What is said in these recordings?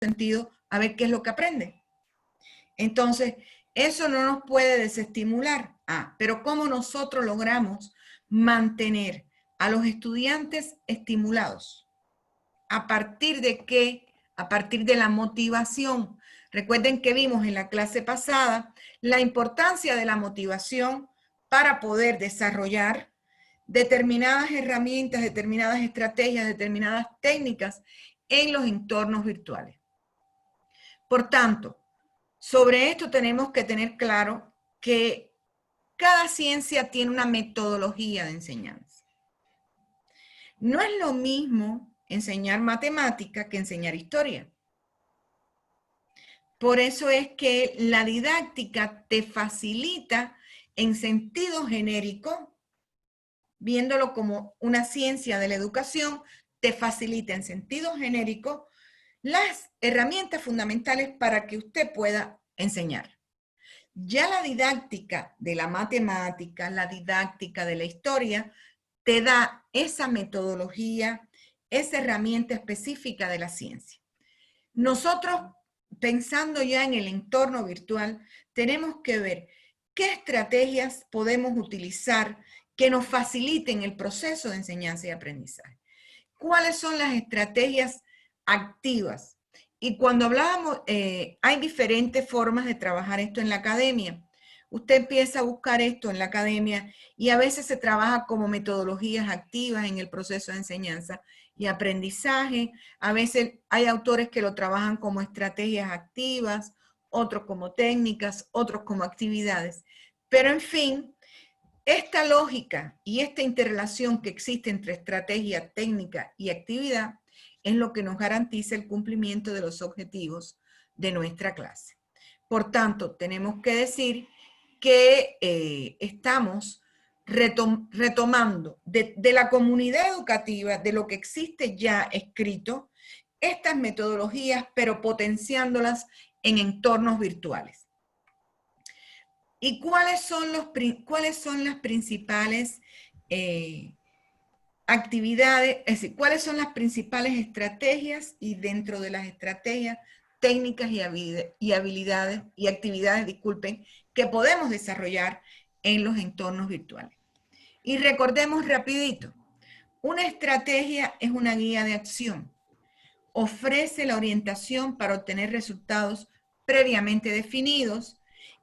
sentido a ver qué es lo que aprende. Entonces, eso no nos puede desestimular. Pero ¿cómo nosotros logramos mantener a los estudiantes estimulados? ¿A partir de qué? A partir de la motivación. Recuerden que vimos en la clase pasada la importancia de la motivación para poder desarrollar determinadas herramientas, determinadas estrategias, determinadas técnicas en los entornos virtuales. Por tanto, sobre esto tenemos que tener claro que cada ciencia tiene una metodología de enseñanza. No es lo mismo enseñar matemática que enseñar historia. Por eso es que la didáctica te facilita en sentido genérico, viéndolo como una ciencia de la educación, te facilita en sentido genérico las herramientas fundamentales para que usted pueda enseñar. Ya la didáctica de la matemática, la didáctica de la historia, te da esa metodología, esa herramienta específica de la ciencia. Nosotros, pensando ya en el entorno virtual, tenemos que ver qué estrategias podemos utilizar que nos faciliten el proceso de enseñanza y aprendizaje. ¿Cuáles son las estrategias activas? Y cuando hablábamos, hay diferentes formas de trabajar esto en la academia. Usted empieza a buscar esto en la academia y a veces se trabaja como metodologías activas en el proceso de enseñanza y aprendizaje. A veces hay autores que lo trabajan como estrategias activas, otros como técnicas, otros como actividades. Pero en fin, esta lógica y esta interrelación que existe entre estrategia, técnica y actividad es lo que nos garantiza el cumplimiento de los objetivos de nuestra clase. Por tanto, tenemos que decir que estamos retomando de la comunidad educativa, de lo que existe ya escrito, estas metodologías, pero potenciándolas en entornos virtuales. ¿Y cuáles son las principales actividades, es decir, cuáles son las principales estrategias y dentro de las estrategias, técnicas y habilidades y actividades, disculpen, que podemos desarrollar en los entornos virtuales? Y recordemos rapidito, una estrategia es una guía de acción. Ofrece la orientación para obtener resultados previamente definidos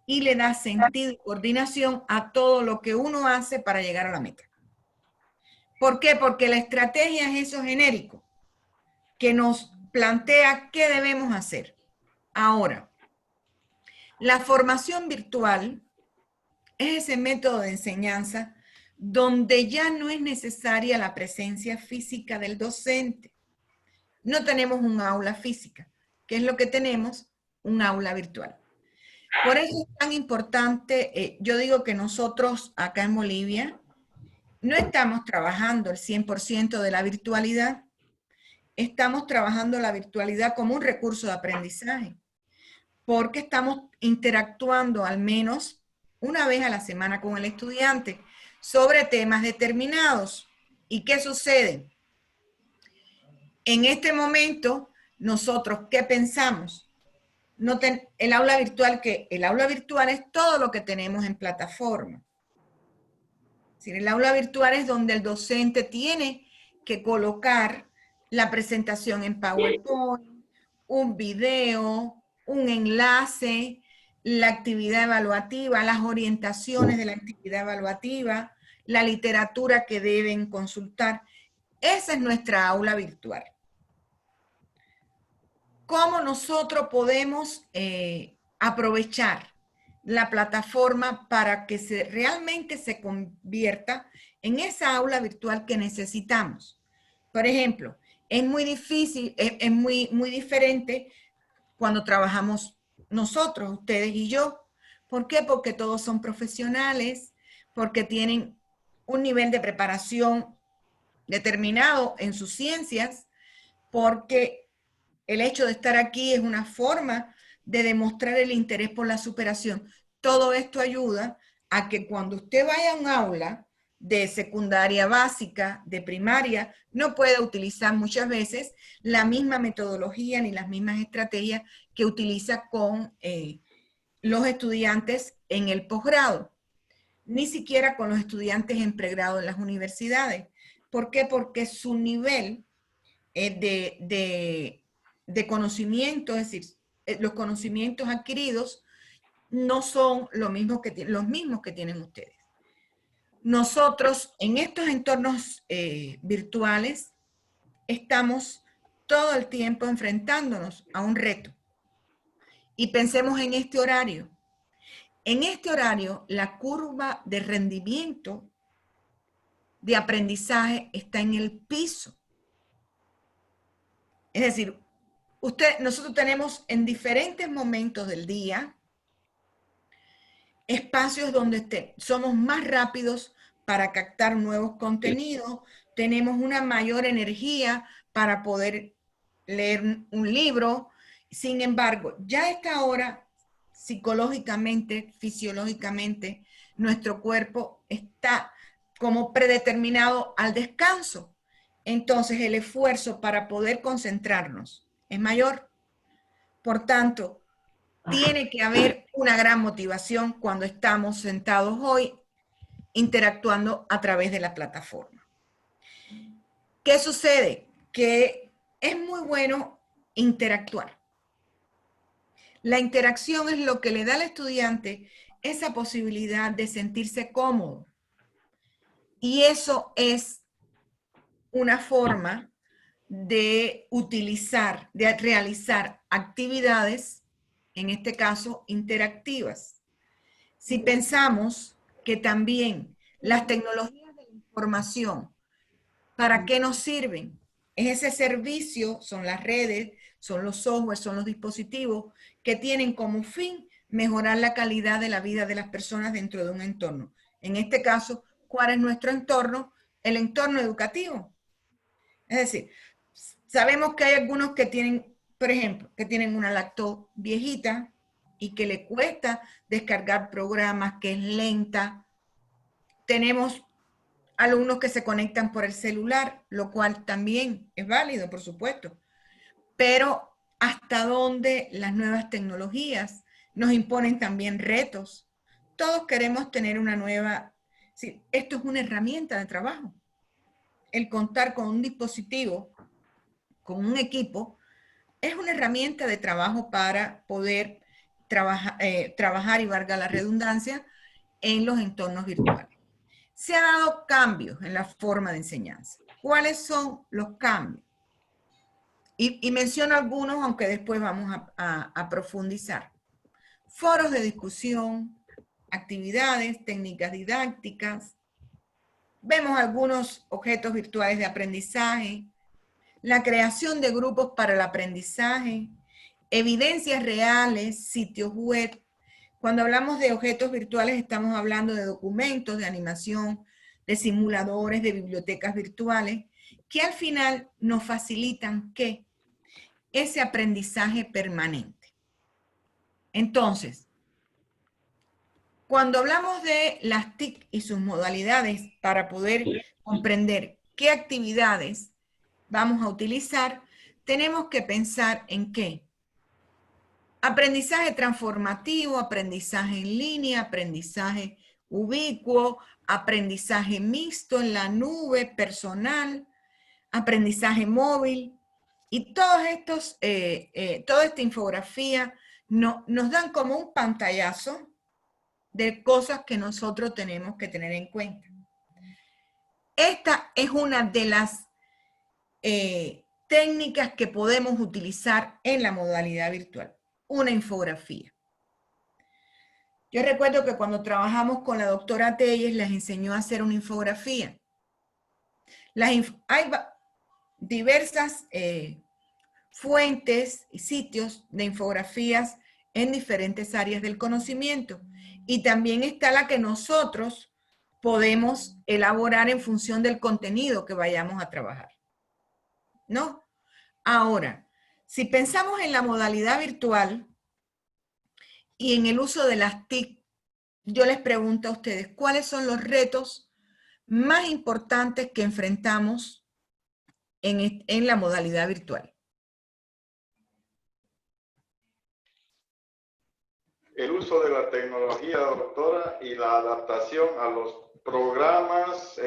y le da sentido y coordinación a todo lo que uno hace para llegar a la meta. ¿Por qué? Porque la estrategia es eso genérico, que nos plantea qué debemos hacer. Ahora, la formación virtual es ese método de enseñanza donde ya no es necesaria la presencia física del docente. No tenemos un aula física. ¿Qué es lo que tenemos? Un aula virtual. Por eso es tan importante, yo digo que nosotros acá en Bolivia no estamos trabajando el 100% de la virtualidad, estamos trabajando la virtualidad como un recurso de aprendizaje, porque estamos interactuando al menos una vez a la semana con el estudiante sobre temas determinados. ¿Y qué sucede? En este momento, nosotros, ¿qué pensamos? El aula virtual es todo lo que tenemos en plataforma. Es decir, el aula virtual es donde el docente tiene que colocar la presentación en PowerPoint, un video, un enlace, la actividad evaluativa, las orientaciones de la actividad evaluativa, la literatura que deben consultar. Esa es nuestra aula virtual. ¿Cómo nosotros podemos aprovechar la plataforma para que realmente se convierta en esa aula virtual que necesitamos? Por ejemplo, es muy difícil, es muy diferente cuando trabajamos nosotros, ustedes y yo. ¿Por qué? Porque todos son profesionales, porque tienen un nivel de preparación determinado en sus ciencias, porque el hecho de estar aquí es una forma de demostrar el interés por la superación. Todo esto ayuda a que cuando usted vaya a un aula de secundaria básica, de primaria, no puede utilizar muchas veces la misma metodología ni las mismas estrategias que utiliza con los estudiantes en el posgrado, ni siquiera con los estudiantes en pregrado en las universidades. ¿Por qué? Porque su nivel de conocimiento, es decir, los conocimientos adquiridos no son los mismos que tienen ustedes. Nosotros en estos entornos virtuales estamos todo el tiempo enfrentándonos a un reto. Y pensemos en este horario. En este horario, la curva de rendimiento de aprendizaje está en el piso. Es decir, nosotros tenemos en diferentes momentos del día espacios donde somos más rápidos para captar nuevos contenidos, tenemos una mayor energía para poder leer un libro. Sin embargo, ya a esta hora, psicológicamente, fisiológicamente, nuestro cuerpo está como predeterminado al descanso. Entonces, el esfuerzo para poder concentrarnos es mayor. Por tanto, tiene que haber una gran motivación cuando estamos sentados hoy interactuando a través de la plataforma. ¿Qué sucede? Que es muy bueno interactuar. La interacción es lo que le da al estudiante esa posibilidad de sentirse cómodo. Y eso es una forma de utilizar, de realizar actividades, en este caso interactivas. Si pensamos que también las tecnologías de la información, ¿para qué nos sirven? Es ese servicio, son las redes, son los softwares, son los dispositivos que tienen como fin mejorar la calidad de la vida de las personas dentro de un entorno. En este caso, ¿cuál es nuestro entorno? El entorno educativo. Es decir, sabemos que hay algunos que tienen, por ejemplo, que tienen una laptop viejita y que le cuesta descargar programas, que es lenta. Tenemos alumnos que se conectan por el celular, lo cual también es válido, por supuesto. Pero hasta dónde las nuevas tecnologías nos imponen también retos. Todos queremos tener una nueva, sí, esto es una herramienta de trabajo. El contar con un dispositivo, con un equipo, es una herramienta de trabajo para poder trabajar, y valga la redundancia, en los entornos virtuales. Se han dado cambios en la forma de enseñanza. ¿Cuáles son los cambios? Y menciono algunos, aunque después vamos a profundizar. Foros de discusión, actividades, técnicas didácticas. Vemos algunos objetos virtuales de aprendizaje, la creación de grupos para el aprendizaje, evidencias reales, sitios web. Cuando hablamos de objetos virtuales estamos hablando de documentos, de animación, de simuladores, de bibliotecas virtuales, que al final nos facilitan ¿qué? Ese aprendizaje permanente. Entonces, cuando hablamos de las TIC y sus modalidades para poder comprender qué actividades vamos a utilizar, tenemos que pensar en qué. Aprendizaje transformativo, aprendizaje en línea, aprendizaje ubicuo, aprendizaje mixto en la nube, personal, aprendizaje móvil. Y todos estos, toda esta infografía nos dan como un pantallazo de cosas que nosotros tenemos que tener en cuenta. Esta es una de las técnicas que podemos utilizar en la modalidad virtual, una infografía. Yo recuerdo que cuando trabajamos con la doctora Telles, les enseñó a hacer una infografía. Hay diversas fuentes y sitios de infografías en diferentes áreas del conocimiento. Y también está la que nosotros podemos elaborar en función del contenido que vayamos a trabajar, ¿no? Ahora, si pensamos en la modalidad virtual y en el uso de las TIC, yo les pregunto a ustedes, ¿cuáles son los retos más importantes que enfrentamos en la modalidad virtual? El uso de la tecnología, doctora, y la adaptación a los programas,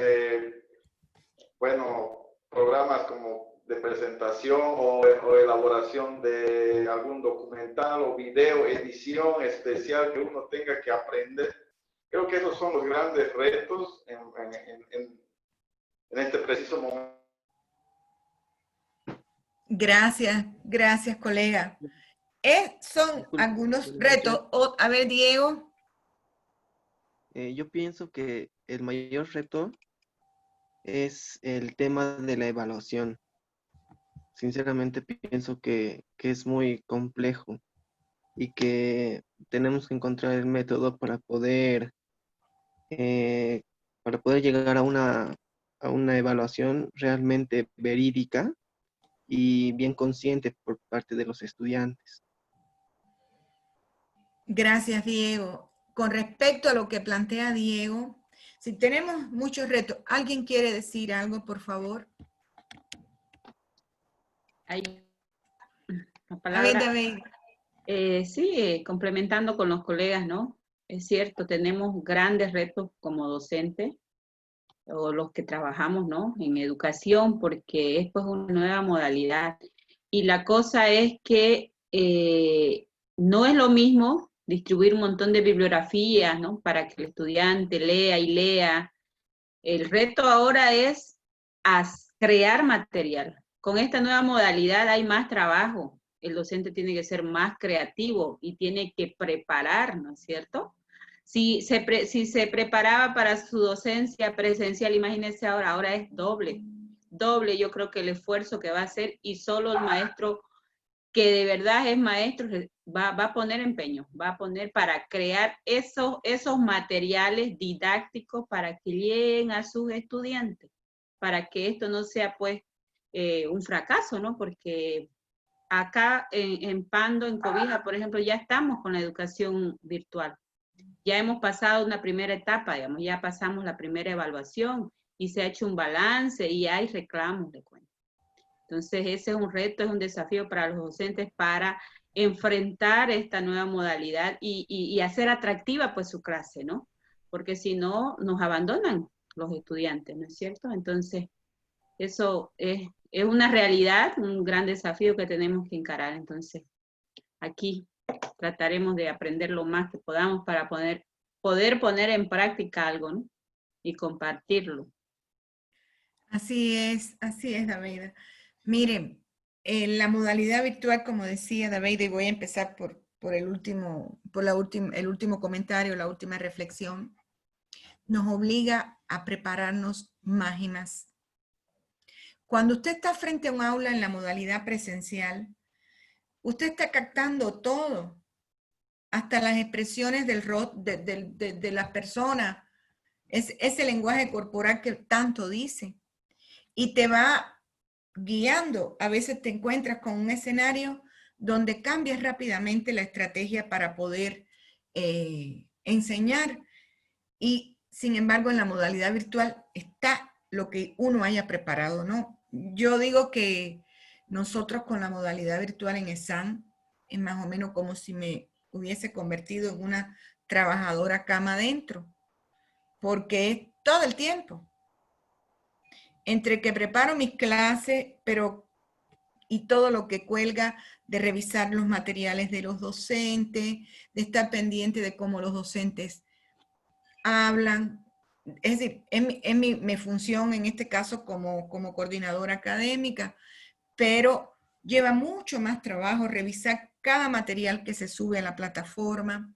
programas como de presentación o elaboración de algún documental o video, edición especial que uno tenga que aprender. Creo que esos son los grandes retos en este preciso momento. Gracias, gracias, colega. Son algunos retos. A ver, Diego. Yo pienso que el mayor reto es el tema de la evaluación. Sinceramente pienso que es muy complejo y que tenemos que encontrar el método eh, para poder llegar a una evaluación realmente verídica y bien consciente por parte de los estudiantes. Gracias, Diego. Con respecto a lo que plantea Diego, si tenemos muchos retos, ¿alguien quiere decir algo, por favor? Hay la A palabra. ver, David. Sí, complementando con los colegas, ¿no? Es cierto, tenemos grandes retos como docentes o los que trabajamos, ¿no? En educación, porque es pues una nueva modalidad. Y la cosa es que no es lo mismo distribuir un montón de bibliografías, ¿no? Para que el estudiante lea y lea. El reto ahora es crear material. Con esta nueva modalidad hay más trabajo. El docente tiene que ser más creativo y tiene que preparar, ¿no es cierto? Si se preparaba para su docencia presencial, imagínense ahora es doble. Doble yo creo que el esfuerzo que va a hacer, y solo el maestro que de verdad es maestro va a poner empeño, va a poner para crear esos materiales didácticos para que lleguen a sus estudiantes, para que esto no sea pues un fracaso, ¿no? Porque acá en Pando, en Cobija, por ejemplo, ya estamos con la educación virtual. Ya hemos pasado una primera etapa, digamos, ya pasamos la primera evaluación y se ha hecho un balance y hay reclamos de cuenta. Entonces, ese es un reto, es un desafío para los docentes para enfrentar esta nueva modalidad y hacer atractiva pues su clase, ¿no? Porque si no, nos abandonan los estudiantes, ¿no es cierto? Entonces, eso es una realidad, un gran desafío que tenemos que encarar. Entonces, aquí trataremos de aprender lo más que podamos para poder poner en práctica algo, ¿no? Y compartirlo. Así es, David. Miren, la modalidad virtual, como decía David, y voy a empezar por el último comentario, la última reflexión, nos obliga a prepararnos más y más. Cuando usted está frente a un aula en la modalidad presencial, usted está captando todo, hasta las expresiones de las personas, ese lenguaje corporal que tanto dice, y te va guiando. A veces te encuentras con un escenario donde cambias rápidamente la estrategia para poder enseñar, y sin embargo en la modalidad virtual está lo que uno haya preparado, ¿no? Yo digo que nosotros con la modalidad virtual en ESAN es más o menos como si me hubiese convertido en una trabajadora cama adentro, porque es todo el tiempo. Entre que preparo mis clases, y todo lo que cuelga de revisar los materiales de los docentes, de estar pendiente de cómo los docentes hablan. Es decir, es mi función en este caso como coordinadora académica, pero lleva mucho más trabajo revisar cada material que se sube a la plataforma.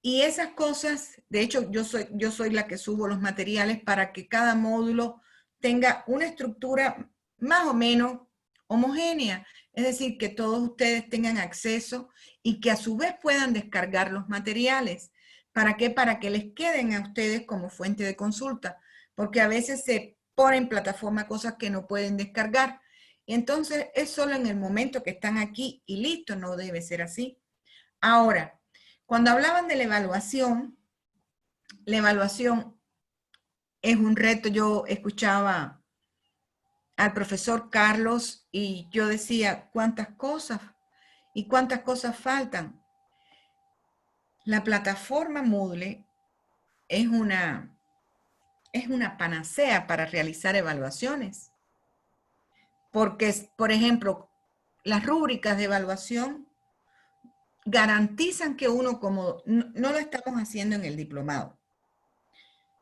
Y esas cosas, de hecho, yo soy la que subo los materiales para que cada módulo tenga una estructura más o menos homogénea. Es decir, que todos ustedes tengan acceso y que a su vez puedan descargar los materiales. ¿Para qué? Para que les queden a ustedes como fuente de consulta. Porque a veces se ponen en plataforma cosas que no pueden descargar. Y entonces es solo en el momento que están aquí y listo, no debe ser así. Ahora, cuando hablaban de la evaluación es un reto. Yo escuchaba al profesor Carlos y yo decía, ¿cuántas cosas? ¿Y cuántas cosas faltan? La plataforma Moodle es una panacea para realizar evaluaciones. Porque, por ejemplo, las rúbricas de evaluación garantizan que uno, como no lo estamos haciendo en el diplomado,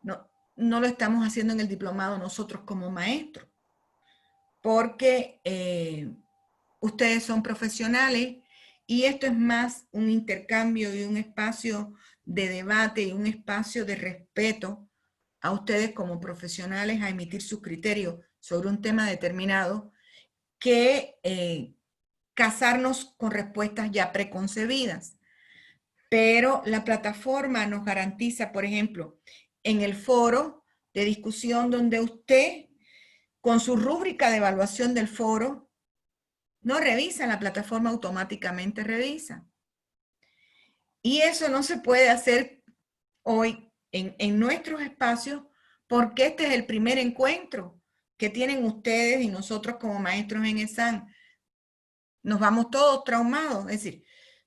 no lo estamos haciendo en el diplomado nosotros como maestros, porque ustedes son profesionales y esto es más un intercambio y un espacio de debate y un espacio de respeto a ustedes como profesionales a emitir sus criterios sobre un tema determinado que casarnos con respuestas ya preconcebidas. Pero la plataforma nos garantiza, por ejemplo, en el foro de discusión donde usted, con su rúbrica de evaluación del foro, no revisa, la plataforma automáticamente revisa. Y eso no se puede hacer hoy en nuestros espacios porque este es el primer encuentro que tienen ustedes y nosotros como maestros en ESAN. Nos vamos todos traumados, es decir,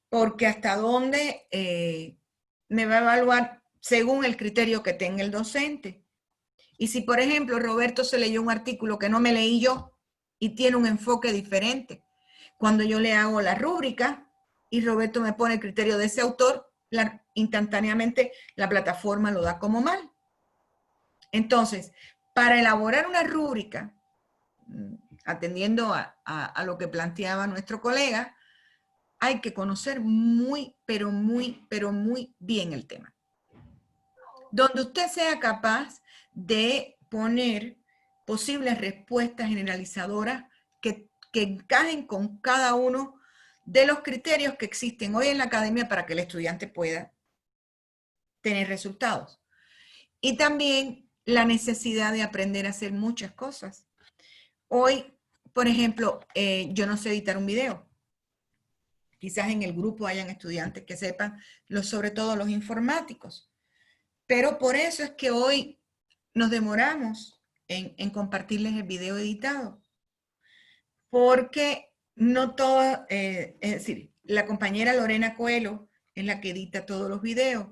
porque hasta dónde me va a evaluar según el criterio que tenga el docente. Y si, por ejemplo, Roberto se leyó un artículo que no me leí yo y tiene un enfoque diferente, cuando yo le hago la rúbrica y Roberto me pone el criterio de ese autor, instantáneamente la plataforma lo da como mal. Entonces, para elaborar una rúbrica, atendiendo a lo que planteaba nuestro colega, hay que conocer muy, pero muy bien el tema. Donde usted sea capaz de poner posibles respuestas generalizadoras que encajen con cada uno de los criterios que existen hoy en la academia para que el estudiante pueda tener resultados. Y también la necesidad de aprender a hacer muchas cosas. Hoy, por ejemplo, yo no sé editar un video. Quizás en el grupo hayan estudiantes que sepan, sobre todo los informáticos. Pero por eso es que hoy nos demoramos en compartirles el video editado. Porque no todo, es decir, la compañera Lorena Coelho es la que edita todos los videos.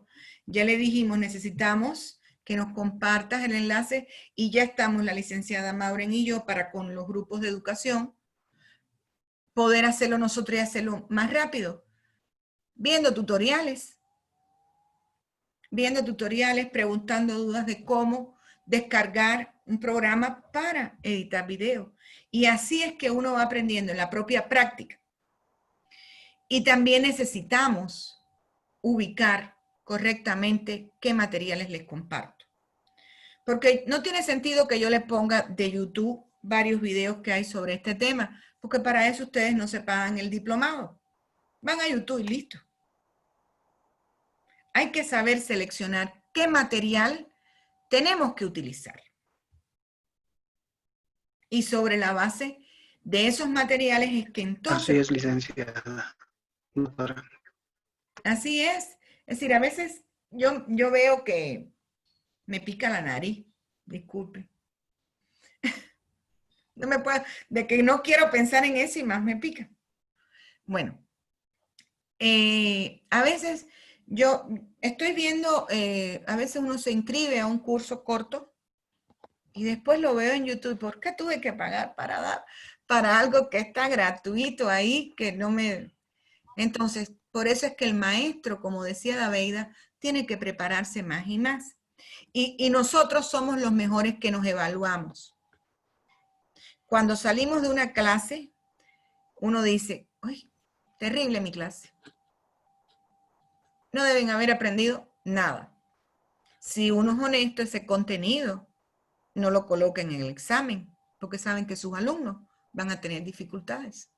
Ya le dijimos, necesitamos que nos compartas el enlace y ya estamos la licenciada Maureen y yo para con los grupos de educación poder hacerlo nosotros y hacerlo más rápido. Viendo tutoriales, preguntando dudas de cómo descargar un programa para editar video. Y así es que uno va aprendiendo en la propia práctica. Y también necesitamos ubicar correctamente qué materiales les comparto. Porque no tiene sentido que yo les ponga de YouTube varios videos que hay sobre este tema, porque para eso ustedes no se pagan el diplomado. Van a YouTube y listo. Hay que saber seleccionar qué material tenemos que utilizar. Y sobre la base de esos materiales es que entonces... Así es, licenciada. Así es. Es decir, a veces yo veo que me pica la nariz. Disculpe. No me puedo, de que no quiero pensar en eso y más me pica. Bueno, a veces yo estoy viendo, a veces uno se inscribe a un curso corto y después lo veo en YouTube. ¿Por qué tuve que pagar para algo que está gratuito ahí, que no me... Entonces, por eso es que el maestro, como decía Daveida, tiene que prepararse más y más. Y nosotros somos los mejores que nos evaluamos. Cuando salimos de una clase, uno dice, ¡ay, terrible mi clase! No deben haber aprendido nada. Si uno es honesto, ese contenido no lo coloquen en el examen, porque saben que sus alumnos van a tener dificultades.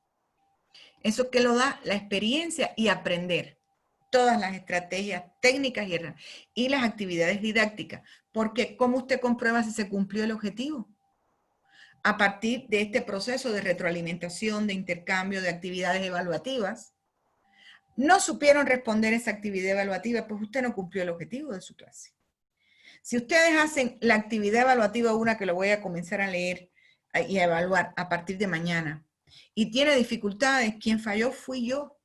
Eso que lo da la experiencia y aprender todas las estrategias técnicas y las actividades didácticas, porque ¿cómo usted comprueba si se cumplió el objetivo? A partir de este proceso de retroalimentación, de intercambio, de actividades evaluativas. No supieron responder esa actividad evaluativa, pues usted no cumplió el objetivo de su clase. Si ustedes hacen la actividad evaluativa, una que lo voy a comenzar a leer y a evaluar a partir de mañana, y tiene dificultades, quien falló fui yo.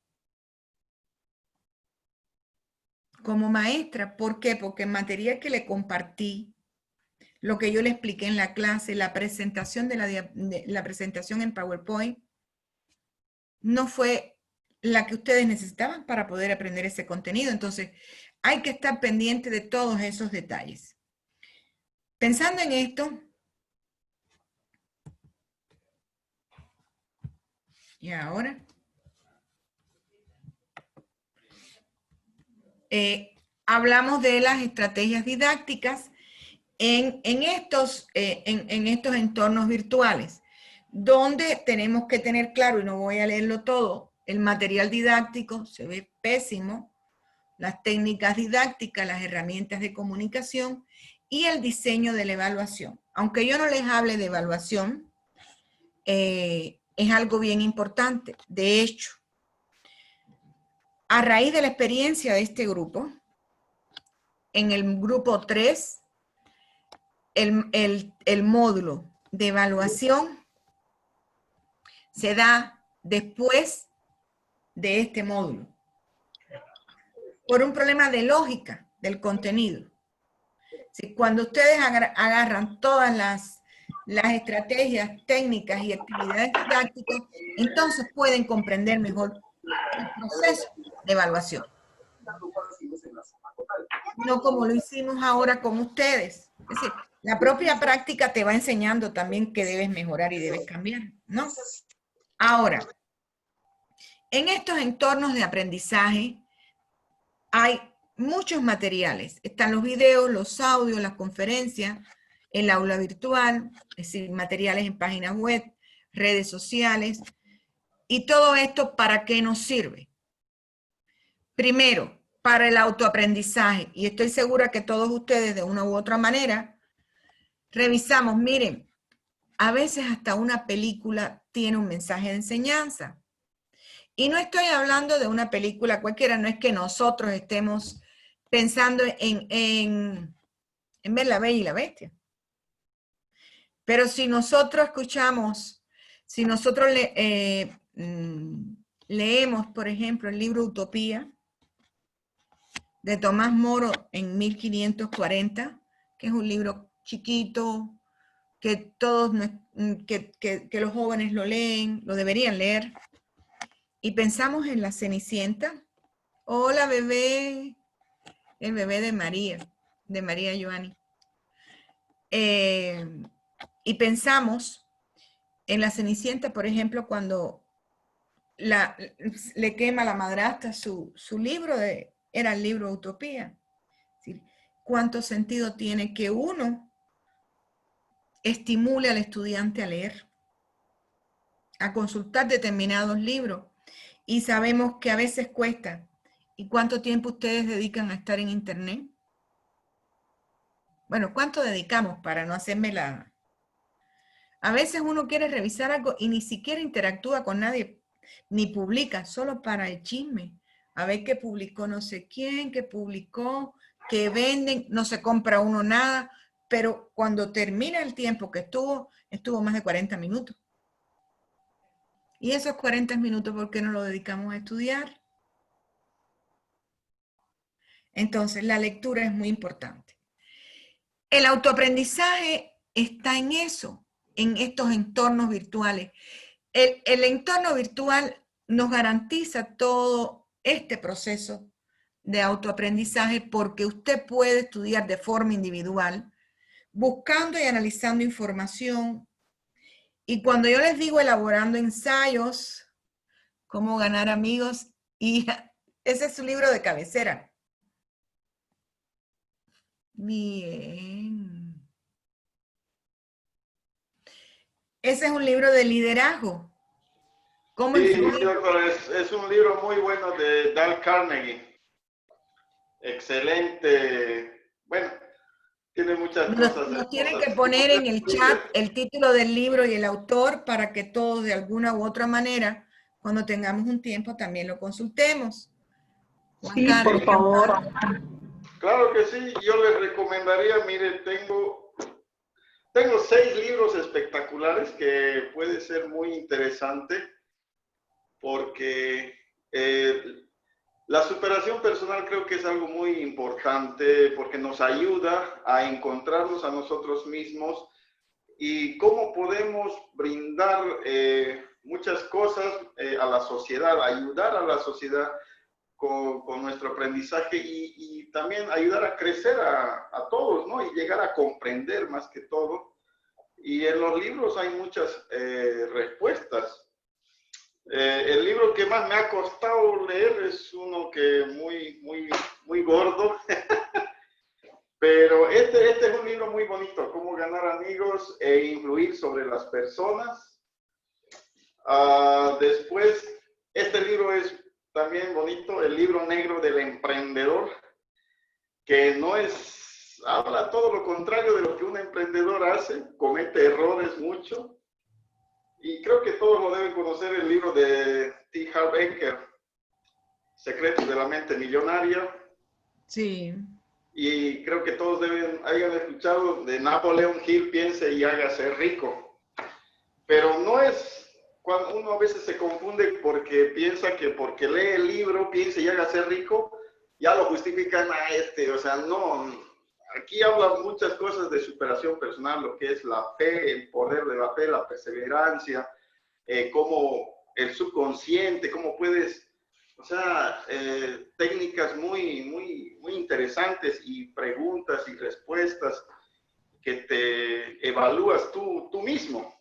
Como maestra, ¿por qué? Porque el material que le compartí, lo que yo le expliqué en la clase, la presentación la presentación en PowerPoint, no fue la que ustedes necesitaban para poder aprender ese contenido. Entonces, hay que estar pendiente de todos esos detalles. Pensando en esto, y ahora, hablamos de las estrategias didácticas en estos entornos virtuales, donde tenemos que tener claro, y no voy a leerlo todo, el material didáctico se ve pésimo, las técnicas didácticas, las herramientas de comunicación y el diseño de la evaluación. Aunque yo no les hable de evaluación, es algo bien importante. De hecho, a raíz de la experiencia de este grupo, en el grupo 3, el módulo de evaluación se da después de este módulo, por un problema de lógica del contenido. Si cuando ustedes agarran todas las estrategias técnicas y actividades didácticas, entonces pueden comprender mejor el proceso de evaluación. No como lo hicimos ahora con ustedes. Es decir, la propia práctica te va enseñando también que debes mejorar y debes cambiar, ¿no? Ahora, en estos entornos de aprendizaje hay muchos materiales. Están los videos, los audios, las conferencias, el aula virtual, es decir, materiales en páginas web, redes sociales. Y todo esto, ¿para qué nos sirve? Primero, para el autoaprendizaje. Y estoy segura que todos ustedes, de una u otra manera, revisamos. Miren, a veces hasta una película tiene un mensaje de enseñanza. Y no estoy hablando de una película cualquiera, no es que nosotros estemos pensando en ver La Bella y la Bestia. Pero si nosotros escuchamos, si nosotros leemos, por ejemplo, el libro Utopía, de Tomás Moro en 1540, que es un libro chiquito, que todos, que los jóvenes lo leen, lo deberían leer, y pensamos en la Cenicienta. Hola, bebé, el bebé de María Joani. Y pensamos en la Cenicienta, por ejemplo, cuando le quema a la madrastra su libro, era el libro Utopía. ¿Sí? ¿Cuánto sentido tiene que uno estimule al estudiante a leer, a consultar determinados libros? Y sabemos que a veces cuesta. ¿Y cuánto tiempo ustedes dedican a estar en internet? Bueno, ¿cuánto dedicamos para no hacerme la... A veces uno quiere revisar algo y ni siquiera interactúa con nadie, ni publica, solo para el chisme. A ver qué publicó no sé quién, qué publicó, qué venden, no se compra uno nada, pero cuando termina el tiempo que estuvo más de 40 minutos. Y esos 40 minutos, ¿por qué no lo dedicamos a estudiar? Entonces, la lectura es muy importante. El autoaprendizaje está en eso, en estos entornos virtuales. El entorno virtual nos garantiza todo este proceso de autoaprendizaje porque usted puede estudiar de forma individual, buscando y analizando información. Y cuando yo les digo elaborando ensayos, cómo ganar amigos, y ese es su libro de cabecera. Bien. Ese es un libro de liderazgo. ¿Cómo sí, doctor, es un libro muy bueno de Dale Carnegie. Excelente. Bueno, tiene muchas cosas. Nos tienen que poner en el chat el título del libro y el autor para que todos de alguna u otra manera, cuando tengamos un tiempo, también lo consultemos. Sí, por favor. Claro que sí, yo les recomendaría, mire, tengo 6 libros espectaculares que puede ser muy interesante porque la superación personal creo que es algo muy importante porque nos ayuda a encontrarnos a nosotros mismos y cómo podemos brindar muchas cosas a la sociedad, ayudar a la sociedad con nuestro aprendizaje y también ayudar a crecer a todos, ¿no? Y llegar a comprender más que todo. Y en los libros hay muchas respuestas. El libro que más me ha costado leer es uno que muy gordo, pero este es un libro muy bonito, Cómo ganar amigos e influir sobre las personas. Después, este libro es también bonito, El libro negro del emprendedor, que no es, habla todo lo contrario de lo que un emprendedor hace, comete errores mucho. Y creo que todos lo deben conocer, el libro de T. Harv Eker, Secretos de la mente millonaria. Sí. Y creo que todos hayan escuchado de Napoleon Hill, Piense y hágase rico. Pero no es, cuando uno a veces se confunde porque piensa que porque lee el libro, Piense y hágase rico, ya lo justifican a o sea, no. Aquí habla muchas cosas de superación personal, lo que es la fe, el poder de la fe, la perseverancia, cómo el subconsciente, cómo puedes, o sea, técnicas muy interesantes y preguntas y respuestas que te evalúas tú mismo.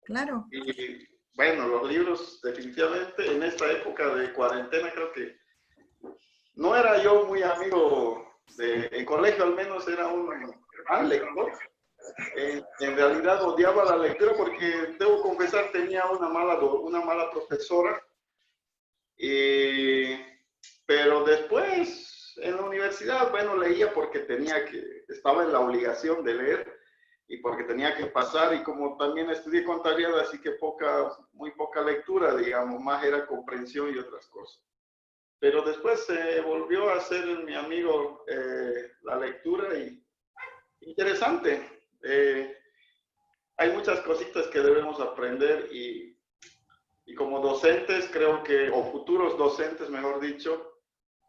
Claro. Y bueno, los libros definitivamente en esta época de cuarentena creo que no era yo muy amigo en colegio, al menos era un gran lector. En realidad odiaba la lectura porque, debo confesar, tenía una mala profesora. Pero después, en la universidad, bueno, leía porque estaba en la obligación de leer y porque tenía que pasar. Y como también estudié contabilidad, así que muy poca lectura, digamos, más era comprensión y otras cosas. Pero después se volvió a hacer mi amigo la lectura y interesante. Hay muchas cositas que debemos aprender y como docentes creo que, o futuros docentes mejor dicho,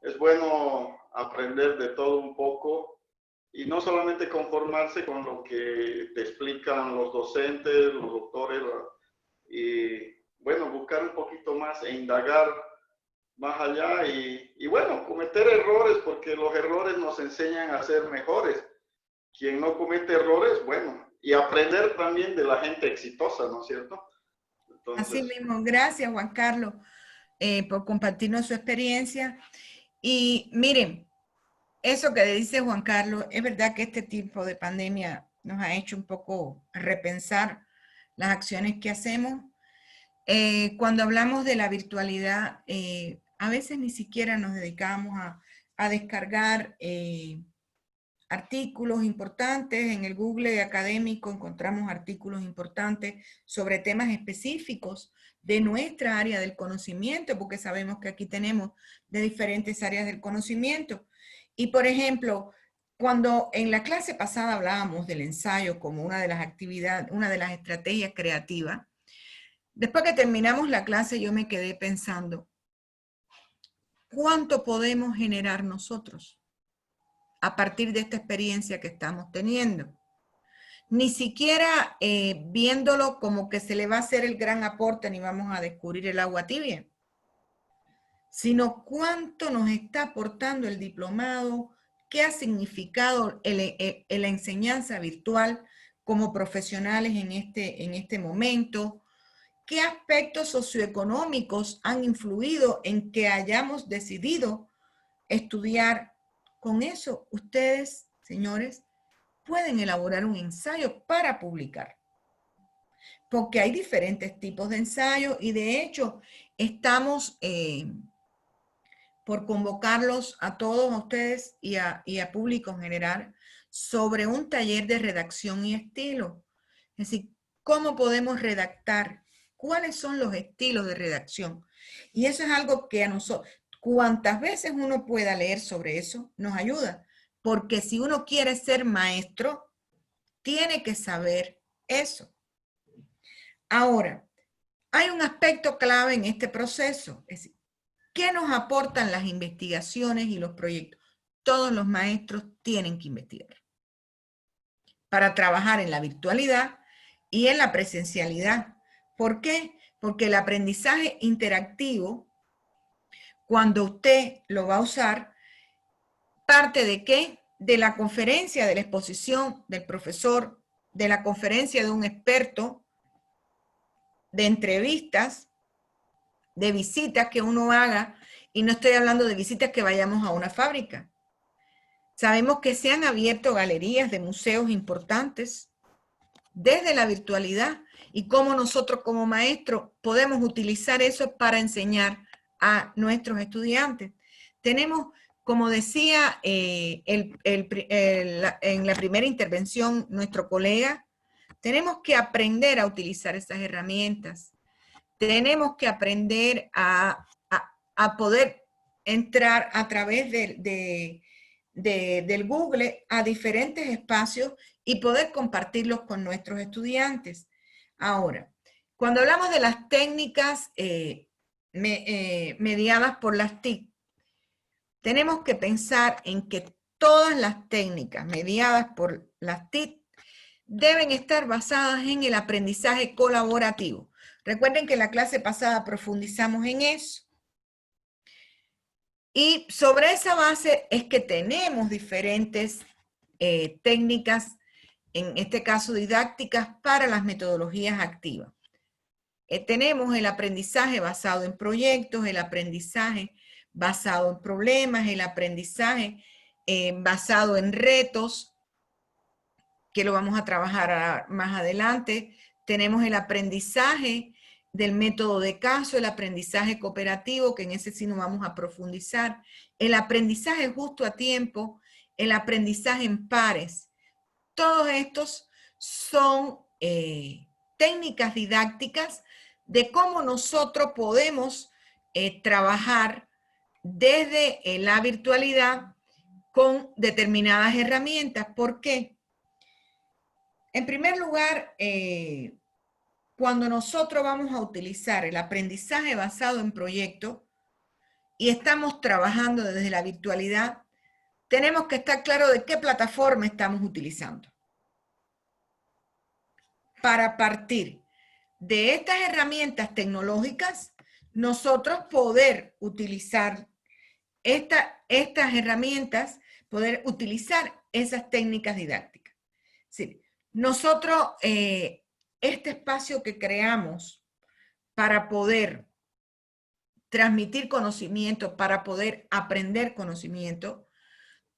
es bueno aprender de todo un poco y no solamente conformarse con lo que te explican los docentes, los doctores, y bueno, buscar un poquito más e indagar más allá y bueno, cometer errores porque los errores nos enseñan a ser mejores. Quien no comete errores, bueno, y aprender también de la gente exitosa, ¿no es cierto? Entonces, así mismo, gracias Juan Carlos por compartirnos su experiencia. Y miren, eso que dice Juan Carlos, es verdad que este tipo de pandemia nos ha hecho un poco repensar las acciones que hacemos. Cuando hablamos de la virtualidad, a veces ni siquiera nos dedicamos a descargar artículos importantes. En el Google académico encontramos artículos importantes sobre temas específicos de nuestra área del conocimiento, porque sabemos que aquí tenemos de diferentes áreas del conocimiento. Y por ejemplo, cuando en la clase pasada hablábamos del ensayo como una de las actividades, una de las estrategias creativas, después que terminamos la clase yo me quedé pensando, ¿cuánto podemos generar nosotros a partir de esta experiencia que estamos teniendo? Ni siquiera viéndolo como que se le va a hacer el gran aporte ni vamos a descubrir el agua tibia, sino cuánto nos está aportando el diplomado, qué ha significado la enseñanza virtual como profesionales en este momento, qué aspectos socioeconómicos han influido en que hayamos decidido estudiar. Con eso, ustedes, señores, pueden elaborar un ensayo para publicar. Porque hay diferentes tipos de ensayos y de hecho estamos por convocarlos a todos ustedes y a público en general sobre un taller de redacción y estilo. Es decir, ¿cómo podemos redactar? ¿Cuáles son los estilos de redacción? Y eso es algo que a nosotros, cuantas veces uno pueda leer sobre eso, nos ayuda. porque si uno quiere ser maestro, tiene que saber eso. Ahora, hay un aspecto clave en este proceso, es decir, ¿qué nos aportan las investigaciones y los proyectos? Todos los maestros tienen que investigar para trabajar en la virtualidad y en la presencialidad. ¿Por qué? Porque el aprendizaje interactivo, cuando usted lo va a usar, parte de qué? De la conferencia, de la exposición del profesor, de la conferencia de un experto, de entrevistas, de visitas que uno haga, y no estoy hablando de visitas que vayamos a una fábrica. Sabemos que se han abierto galerías de museos importantes desde la virtualidad y cómo nosotros como maestros podemos utilizar eso para enseñar a nuestros estudiantes. Tenemos, como decía en la primera intervención nuestro colega, tenemos que aprender a utilizar esas herramientas. Tenemos que aprender a poder entrar a través del Google a diferentes espacios y poder compartirlos con nuestros estudiantes. Ahora, cuando hablamos de las técnicas mediadas por las TIC, tenemos que pensar en que todas las técnicas mediadas por las TIC deben estar basadas en el aprendizaje colaborativo. Recuerden que en la clase pasada profundizamos en eso. Y sobre esa base es que tenemos diferentes técnicas, en este caso didácticas, para las metodologías activas. Tenemos el aprendizaje basado en proyectos, el aprendizaje basado en problemas, el aprendizaje basado en retos, que lo vamos a trabajar más adelante. Tenemos el aprendizaje del método de caso, el aprendizaje cooperativo, que en ese sí nos vamos a profundizar, el aprendizaje justo a tiempo, el aprendizaje en pares. Todos estos son técnicas didácticas de cómo nosotros podemos trabajar desde la virtualidad con determinadas herramientas. ¿Por qué? En primer lugar, cuando nosotros vamos a utilizar el aprendizaje basado en proyectos y estamos trabajando desde la virtualidad, tenemos que estar claros de qué plataforma estamos utilizando. Para partir de estas herramientas tecnológicas, nosotros poder utilizar estas herramientas, poder utilizar esas técnicas didácticas. Sí, nosotros, este espacio que creamos para poder transmitir conocimiento, para poder aprender conocimiento,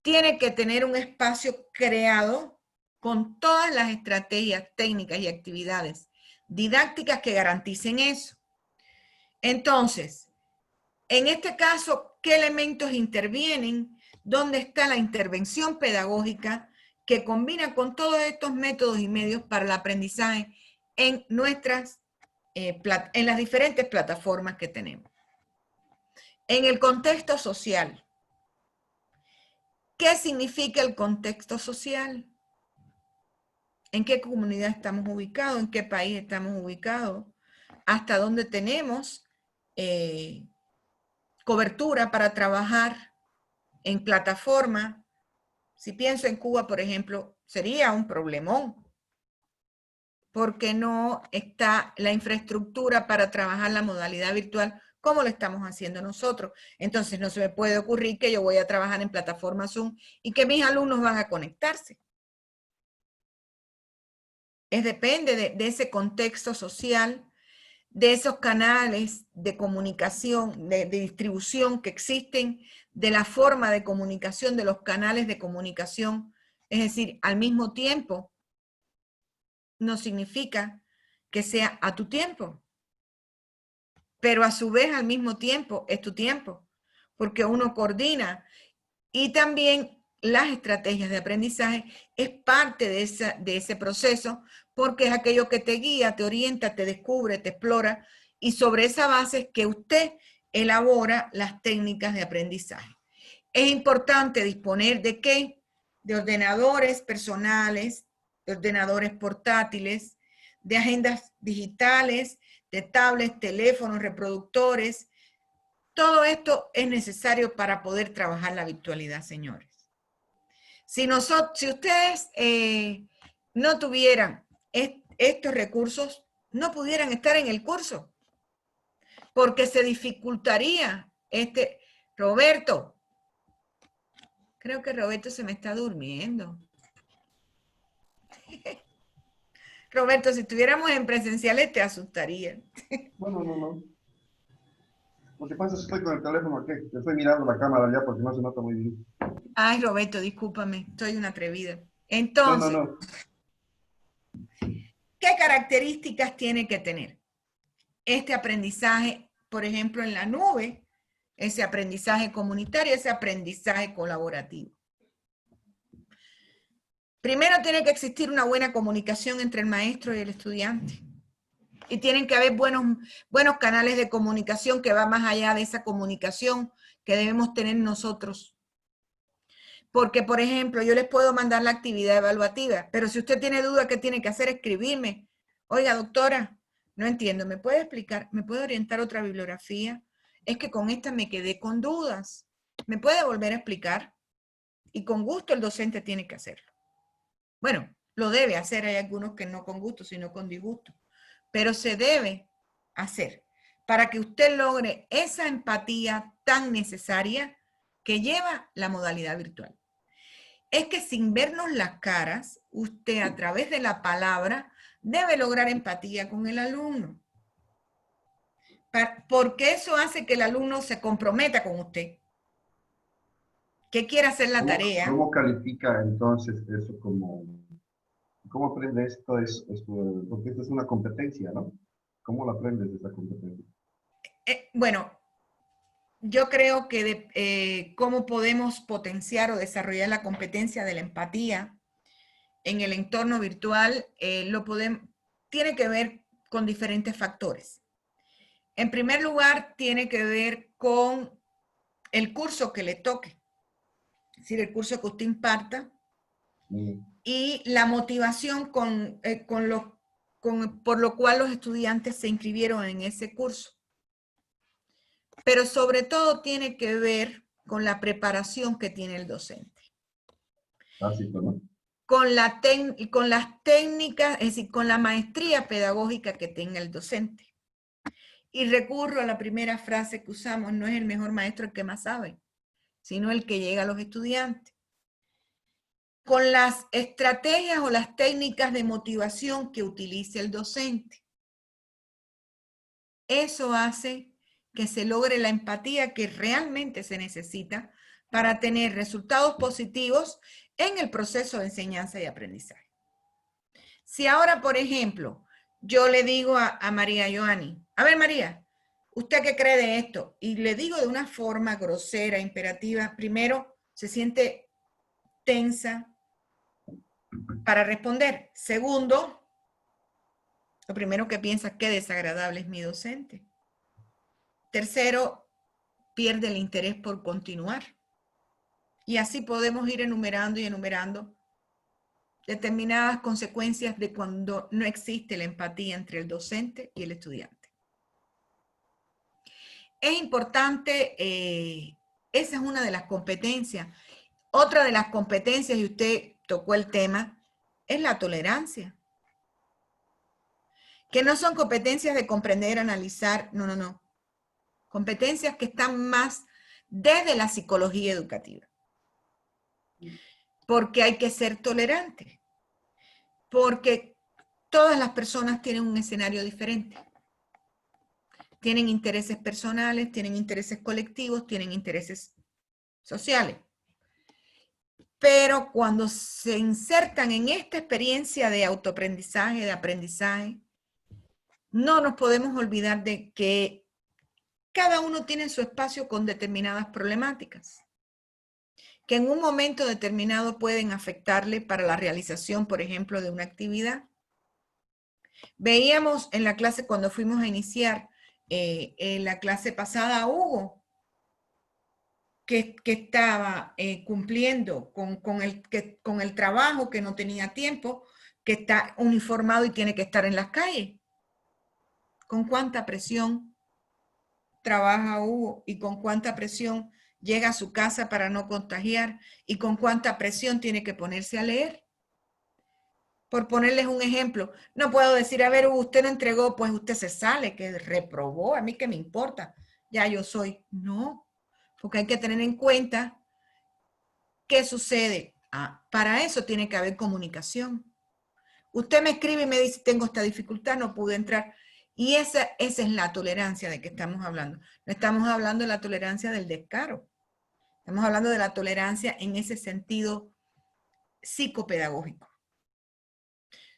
tiene que tener un espacio creado con todas las estrategias, técnicas y actividades didácticas que garanticen eso. Entonces, en este caso, ¿qué elementos intervienen? ¿Dónde está la intervención pedagógica que combina con todos estos métodos y medios para el aprendizaje en las diferentes plataformas que tenemos? En el contexto social. ¿Qué significa el contexto social? ¿En qué comunidad estamos ubicados? ¿En qué país estamos ubicados? ¿Hasta dónde tenemos cobertura para trabajar en plataforma? Si pienso en Cuba, por ejemplo, sería un problemón, porque no está la infraestructura para trabajar la modalidad virtual como lo estamos haciendo nosotros. Entonces no se me puede ocurrir que yo voy a trabajar en plataforma Zoom y que mis alumnos van a conectarse. Depende de ese contexto social, de esos canales de comunicación, de distribución que existen, de la forma de comunicación, de los canales de comunicación. Es decir, al mismo tiempo, no significa que sea a tu tiempo, pero a su vez al mismo tiempo es tu tiempo, porque uno coordina y también las estrategias de aprendizaje es parte de ese proceso, porque es aquello que te guía, te orienta, te descubre, te explora, y sobre esa base es que usted elabora las técnicas de aprendizaje. Es importante disponer de ¿qué? de ordenadores personales, de ordenadores portátiles, de agendas digitales, de tablets, teléfonos, reproductores. Todo esto es necesario para poder trabajar la virtualidad, señores. Si ustedes no tuvieran estos recursos, no pudieran estar en el curso, porque se dificultaría Roberto. Creo que Roberto se me está durmiendo. Roberto, si estuviéramos en presenciales te asustaría. No. Lo que pasa es que estoy con el teléfono aquí. Estoy mirando la cámara ya porque no se nota muy bien. Ay, Roberto, discúlpame, soy una atrevida. Entonces, No. ¿qué características tiene que tener este aprendizaje, por ejemplo, en la nube? Ese aprendizaje comunitario, ese aprendizaje colaborativo. Primero tiene que existir una buena comunicación entre el maestro y el estudiante. Y tienen que haber buenos canales de comunicación que va más allá de esa comunicación que debemos tener nosotros. Porque, por ejemplo, yo les puedo mandar la actividad evaluativa, pero si usted tiene duda, ¿qué tiene que hacer? Escribirme. Oiga, doctora, no entiendo, ¿me puede explicar? ¿Me puede orientar otra bibliografía? Es que con esta me quedé con dudas. ¿Me puede volver a explicar? Y con gusto el docente tiene que hacerlo. Bueno, lo debe hacer, hay algunos que no con gusto, sino con disgusto. Pero se debe hacer para que usted logre esa empatía tan necesaria que lleva la modalidad virtual. Es que sin vernos las caras, usted a través de la palabra debe lograr empatía con el alumno. Porque eso hace que el alumno se comprometa con usted. Que quiera hacer la tarea. ¿Cómo califica entonces eso como... ¿Cómo aprende esto? Porque esto es una competencia, ¿no? ¿Cómo lo aprendes esa competencia? Bueno, yo creo que cómo podemos potenciar o desarrollar la competencia de la empatía en el entorno virtual, tiene que ver con diferentes factores. En primer lugar, tiene que ver con el curso que le toque, es decir, el curso que usted imparta, y la motivación por lo cual los estudiantes se inscribieron en ese curso. Pero sobre todo tiene que ver con la preparación que tiene el docente. Básico, ¿no? Con las técnicas, es decir, con la maestría pedagógica que tenga el docente. Y recurro a la primera frase que usamos, no es el mejor maestro el que más sabe, sino el que llega a los estudiantes. Con las estrategias o las técnicas de motivación que utilice el docente. Eso hace que se logre la empatía que realmente se necesita para tener resultados positivos en el proceso de enseñanza y aprendizaje. Si ahora, por ejemplo, yo le digo a María Joani, a ver María, ¿usted qué cree de esto? Y le digo de una forma grosera, imperativa, primero se siente tensa para responder. Segundo, lo primero que piensa, qué desagradable es mi docente. Tercero, pierde el interés por continuar. Y así podemos ir enumerando y enumerando determinadas consecuencias de cuando no existe la empatía entre el docente y el estudiante. Es importante, esa es una de las competencias. Otra de las competencias, y usted tocó el tema, es la tolerancia. Que no son competencias de comprender, analizar, no. Competencias que están más desde la psicología educativa. Porque hay que ser tolerante. Porque todas las personas tienen un escenario diferente. Tienen intereses personales, tienen intereses colectivos, tienen intereses sociales. Pero cuando se insertan en esta experiencia de autoaprendizaje, de aprendizaje, no nos podemos olvidar de que cada uno tiene su espacio con determinadas problemáticas, que en un momento determinado pueden afectarle para la realización, por ejemplo, de una actividad. Veíamos en la clase cuando fuimos a iniciar en la clase pasada a Hugo, que estaba cumpliendo con el trabajo, que no tenía tiempo, que está uniformado y tiene que estar en las calles. ¿Con cuánta presión trabaja Hugo y con cuánta presión llega a su casa para no contagiar y con cuánta presión tiene que ponerse a leer? Por ponerles un ejemplo, no puedo decir, a ver, Hugo, usted no entregó, pues usted se sale, que reprobó, a mí qué me importa, ya yo soy. No, porque hay que tener en cuenta qué sucede. Para eso tiene que haber comunicación. Usted me escribe y me dice, tengo esta dificultad, no pude entrar. Y esa es la tolerancia de que estamos hablando. No estamos hablando de la tolerancia del descaro. Estamos hablando de la tolerancia en ese sentido psicopedagógico.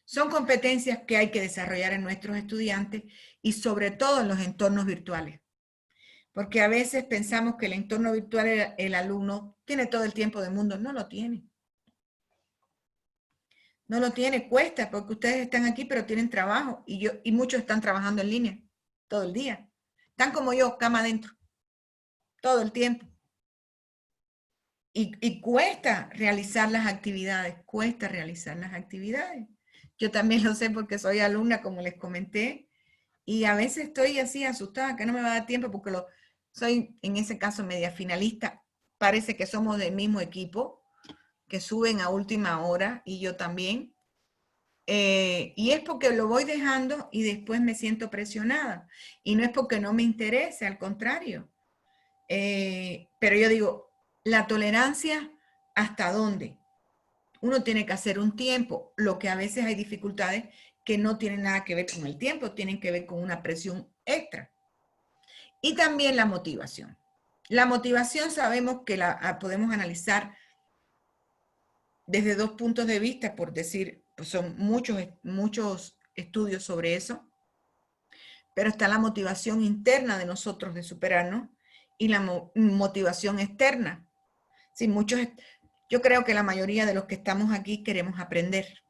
Son competencias que hay que desarrollar en nuestros estudiantes y sobre todo en los entornos virtuales. Porque a veces pensamos que el entorno virtual, el alumno tiene todo el tiempo del mundo. No lo tiene. No lo tiene, cuesta, porque ustedes están aquí, pero tienen trabajo. Y muchos están trabajando en línea todo el día. Están como yo, cama adentro, todo el tiempo. Y cuesta realizar las actividades, cuesta realizar las actividades. Yo también lo sé porque soy alumna, como les comenté, y a veces estoy así asustada, que no me va a dar tiempo porque soy en ese caso media finalista. Parece que somos del mismo equipo, que suben a última hora y yo también. Y es porque lo voy dejando y después me siento presionada. Y no es porque no me interese, al contrario. Pero yo digo, la tolerancia, ¿hasta dónde? Uno tiene que hacer un tiempo, lo que a veces hay dificultades que no tienen nada que ver con el tiempo, tienen que ver con una presión extra. Y también la motivación. La motivación sabemos que la podemos analizar desde dos puntos de vista, por decir, pues son muchos estudios sobre eso, pero está la motivación interna de nosotros de superarnos y la motivación externa. Sí, yo creo que la mayoría de los que estamos aquí queremos aprender,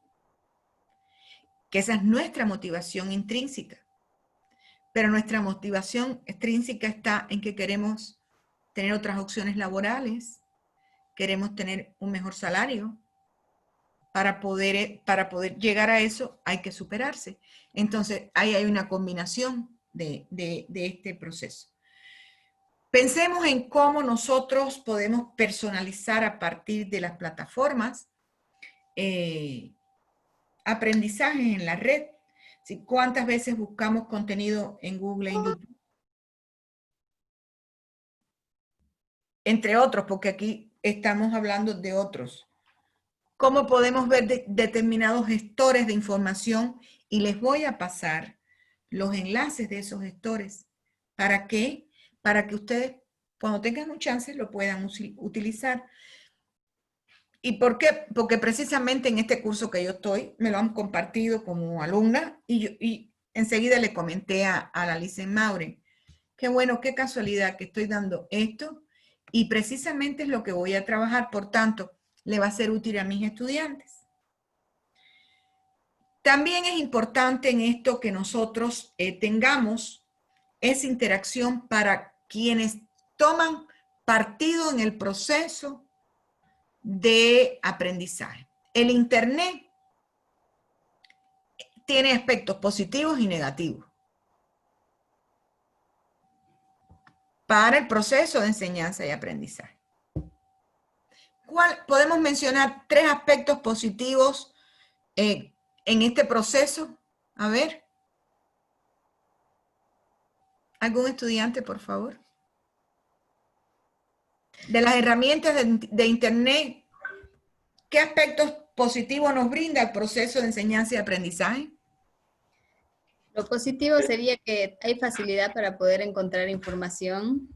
que esa es nuestra motivación intrínseca, pero nuestra motivación extrínseca está en que queremos tener otras opciones laborales, queremos tener un mejor salario. Para poder llegar a eso hay que superarse. Entonces, ahí hay una combinación de este proceso. Pensemos en cómo nosotros podemos personalizar a partir de las plataformas aprendizajes en la red. ¿Sí? ¿Cuántas veces buscamos contenido en Google, en YouTube? Entre otros, porque aquí estamos hablando de otros. ¿Cómo podemos ver determinados gestores de información? Y les voy a pasar los enlaces de esos gestores. ¿Para qué? Para que ustedes, cuando tengan un chance, lo puedan utilizar. ¿Y por qué? Porque precisamente en este curso que yo estoy, me lo han compartido como alumna y enseguida le comenté a la Licen Maure. Qué bueno, qué casualidad que estoy dando esto y precisamente es lo que voy a trabajar. Por tanto, le va a ser útil a mis estudiantes. También es importante en esto que nosotros tengamos esa interacción para quienes toman partido en el proceso de aprendizaje. El Internet tiene aspectos positivos y negativos para el proceso de enseñanza y aprendizaje. Podemos mencionar 3 aspectos positivos en este proceso. A ver. ¿Algún estudiante, por favor? De las herramientas de Internet, ¿qué aspectos positivos nos brinda el proceso de enseñanza y aprendizaje? Lo positivo sería que hay facilidad para poder encontrar información,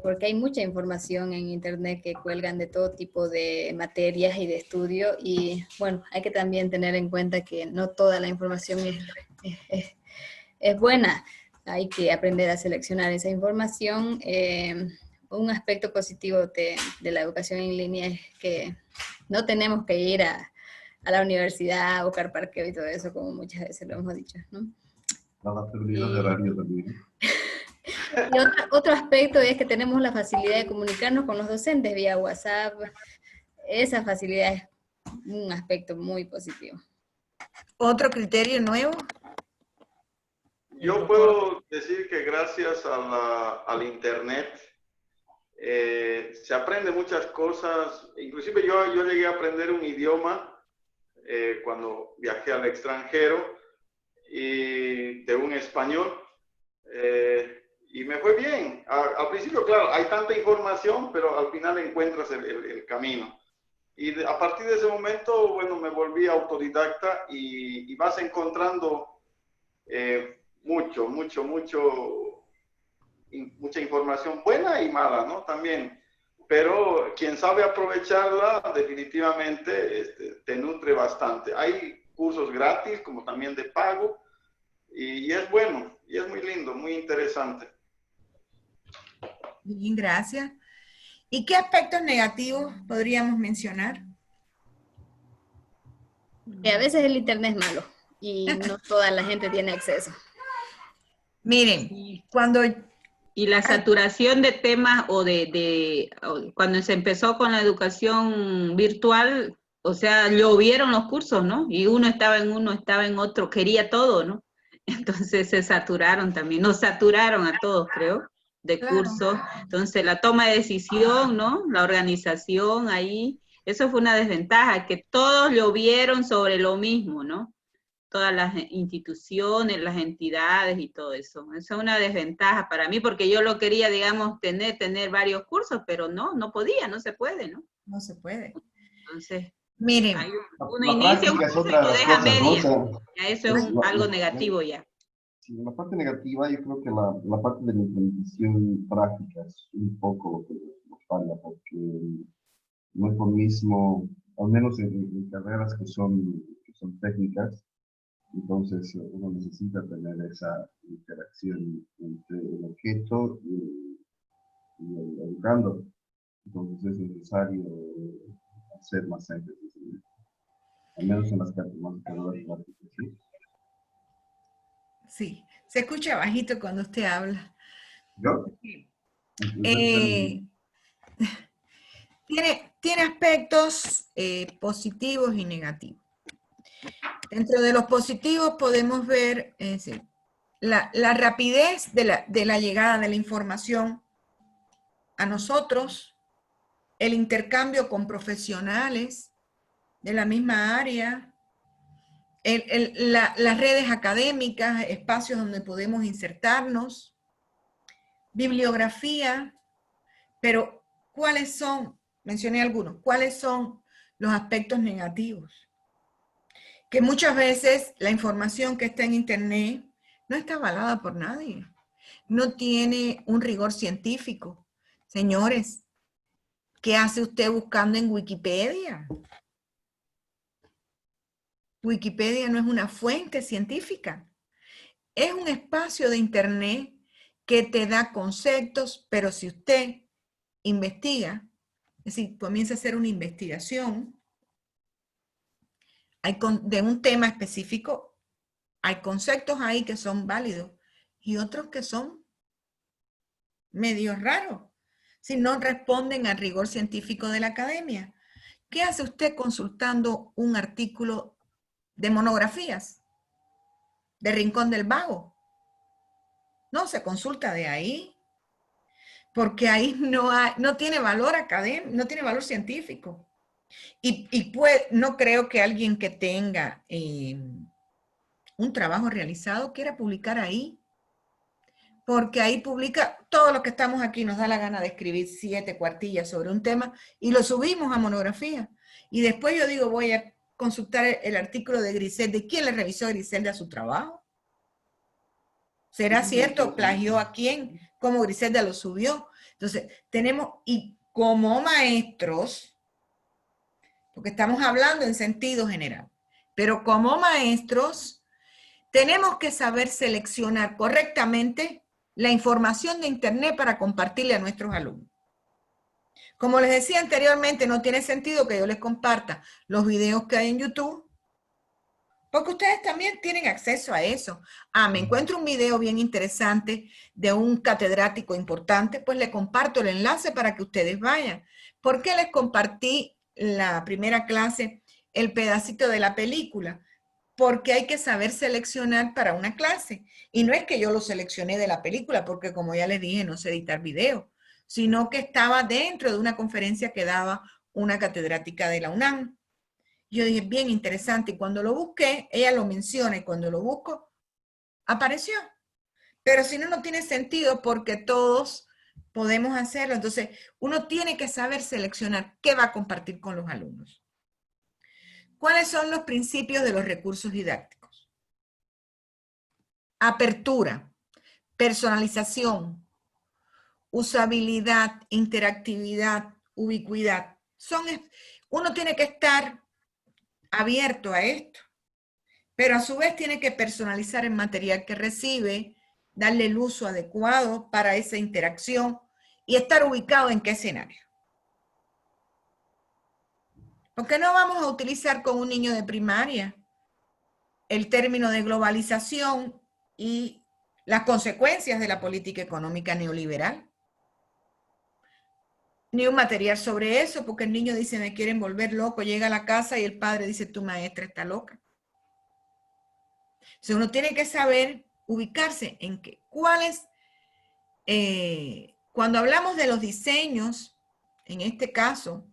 porque hay mucha información en Internet que cuelgan de todo tipo de materias y de estudio. Y bueno, hay que también tener en cuenta que no toda la información es buena. Hay que aprender a seleccionar esa información. Un aspecto positivo de la educación en línea es que no tenemos que ir a la universidad a buscar parqueo y todo eso, como muchas veces lo hemos dicho, ¿no? La pérdida de horario también. Y otro aspecto es que tenemos la facilidad de comunicarnos con los docentes vía WhatsApp. Esa facilidad es un aspecto muy positivo. ¿Otro criterio nuevo? Yo puedo decir que gracias al Internet se aprende muchas cosas. Inclusive yo llegué a aprender un idioma cuando viajé al extranjero y de un español. Y me fue bien. Al principio, claro, hay tanta información, pero al final encuentras el camino. Y a partir de ese momento, bueno, me volví autodidacta y vas encontrando mucha información buena y mala, ¿no? También. Pero quien sabe aprovecharla, definitivamente te nutre bastante. Hay cursos gratis, como también de pago, y es bueno, y es muy lindo, muy interesante. Bien, gracias. ¿Y qué aspectos negativos podríamos mencionar? Que a veces el internet es malo y no toda la gente tiene acceso. Miren, Sí. cuando... Y la saturación de temas o cuando se empezó con la educación virtual, o sea, llovieron los cursos, ¿no? Y uno, estaba en otro, quería todo, ¿no? Entonces se saturaron también, nos saturaron a todos, creo, de Claro. cursos. Entonces la toma de decisión, ¿no? La organización ahí, eso fue una desventaja, que todos llovieron sobre lo mismo, ¿no? Todas las instituciones, las entidades y todo eso. Esa es una desventaja para mí, porque yo lo quería, digamos, tener varios cursos, pero no podía, no se puede, ¿no? No se puede. Entonces, Miren, uno La inicia un práctica es curso y otra lo de las deja cosas, ¿no? media. O sea, Ya eso es algo negativo ya. sí, la parte negativa, yo creo que la parte de la implementación práctica es un poco lo que nos falla, porque no es lo mismo, al menos en carreras que son técnicas, entonces uno necesita tener esa interacción entre el objeto y el educando. Entonces es necesario hacer más énfasis, al menos en las carreras prácticas. ¿Sí? sí, se escucha bajito cuando usted habla. ¿Yo? Eh, tiene aspectos positivos y negativos. Dentro de los positivos podemos ver la rapidez de la llegada de la información a nosotros, el intercambio con profesionales de la misma área, las redes académicas, espacios donde podemos insertarnos, bibliografía, pero ¿cuáles son? Mencioné algunos. ¿Cuáles son los aspectos negativos? Que muchas veces la información que está en Internet no está avalada por nadie. No tiene un rigor científico. Señores, ¿qué hace usted buscando en Wikipedia? Wikipedia no es una fuente científica. Es un espacio de Internet que te da conceptos, pero si usted investiga, es decir, comienza a hacer una investigación de un tema específico, hay conceptos ahí que son válidos y otros que son medio raros, si no responden al rigor científico de la academia. ¿Qué hace usted consultando un artículo de monografías de Rincón del Vago? No se consulta de ahí, porque ahí no tiene valor académico, no tiene valor científico. Y no creo que alguien que tenga un trabajo realizado quiera publicar ahí, porque ahí publica todo lo que estamos aquí, nos da la gana de escribir 7 cuartillas sobre un tema y lo subimos a monografía. Y después yo digo, voy a consultar el artículo de Griselda. ¿De quién le revisó a Griselda su trabajo? ¿Será cierto? ¿Plagió a quién? ¿Cómo Griselda lo subió? Entonces, y como maestros, porque estamos hablando en sentido general, pero como maestros tenemos que saber seleccionar correctamente la información de Internet para compartirle a nuestros alumnos. Como les decía anteriormente, no tiene sentido que yo les comparta los videos que hay en YouTube Porque ustedes también tienen acceso a eso. Ah, me encuentro un video bien interesante de un catedrático importante, pues le comparto el enlace para que ustedes vayan. ¿Por qué les compartí la primera clase el pedacito de la película? Porque hay que saber seleccionar para una clase. Y no es que yo lo seleccioné de la película, porque como ya les dije, no sé editar video, sino que estaba dentro de una conferencia que daba una catedrática de la UNAM. Yo dije, bien interesante, y cuando lo busqué, ella lo menciona, y cuando lo busco, apareció. Pero si no, no tiene sentido porque todos podemos hacerlo. Entonces, uno tiene que saber seleccionar qué va a compartir con los alumnos. ¿Cuáles son los principios de los recursos didácticos? Apertura, personalización, usabilidad, interactividad, ubicuidad. Uno tiene que estar abierto a esto, pero a su vez tiene que personalizar el material que recibe, darle el uso adecuado para esa interacción y estar ubicado en qué escenario. Porque no vamos a utilizar con un niño de primaria el término de globalización y las consecuencias de la política económica neoliberal. Ni un material sobre eso, porque el niño dice, me quieren volver loco, llega a la casa y el padre dice, tu maestra está loca. Entonces uno tiene que saber ubicarse en qué, cuando hablamos de los diseños, en este caso,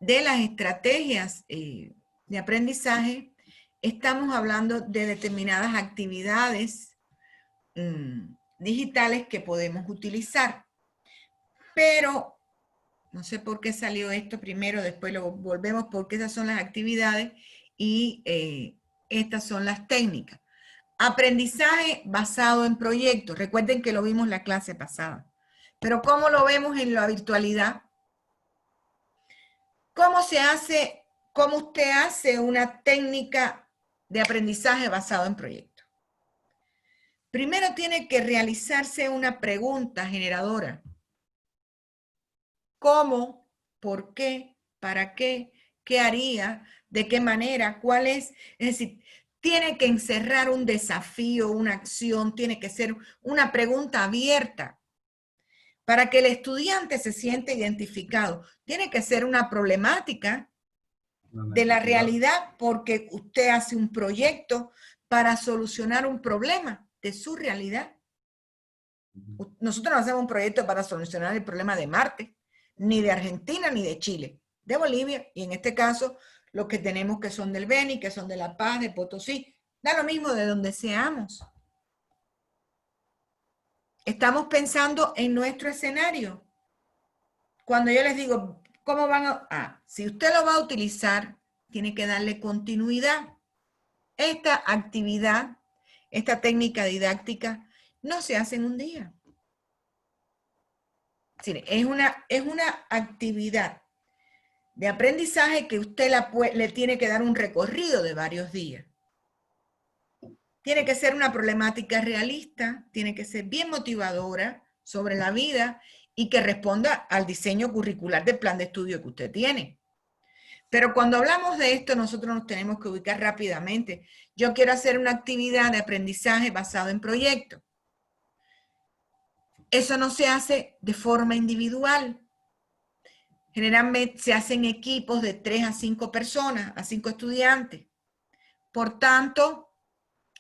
de las estrategias de aprendizaje, estamos hablando de determinadas actividades digitales que podemos utilizar. Pero, no sé por qué salió esto primero, después lo volvemos porque esas son las actividades y estas son las técnicas. Aprendizaje basado en proyectos. Recuerden que lo vimos la clase pasada. Pero ¿cómo lo vemos en la virtualidad? ¿Cómo usted hace una técnica de aprendizaje basado en proyectos? Primero tiene que realizarse una pregunta generadora. ¿Cómo? ¿Por qué? ¿Para qué? ¿Qué haría? ¿De qué manera? ¿Cuál es? Es decir, tiene que encerrar un desafío, una acción, tiene que ser una pregunta abierta para que el estudiante se sienta identificado. Tiene que ser una problemática de la realidad porque usted hace un proyecto para solucionar un problema de su realidad. Nosotros no hacemos un proyecto para solucionar el problema de Marte, ni de Argentina, ni de Chile, de Bolivia, y en este caso, los que tenemos que son del Beni, que son de La Paz, de Potosí, da lo mismo de donde seamos. Estamos pensando en nuestro escenario. Cuando yo les digo, ¿cómo van a...? Si usted lo va a utilizar, tiene que darle continuidad. Esta actividad, esta técnica didáctica, no se hace en un día. Es una actividad de aprendizaje que usted le tiene que dar un recorrido de varios días. Tiene que ser una problemática realista, tiene que ser bien motivadora sobre la vida y que responda al diseño curricular del plan de estudio que usted tiene. Pero cuando hablamos de esto, nosotros nos tenemos que ubicar rápidamente. Yo quiero hacer una actividad de aprendizaje basado en proyectos. Eso no se hace de forma individual. Generalmente se hacen equipos de 3 a 5 personas, a 5 estudiantes. Por tanto,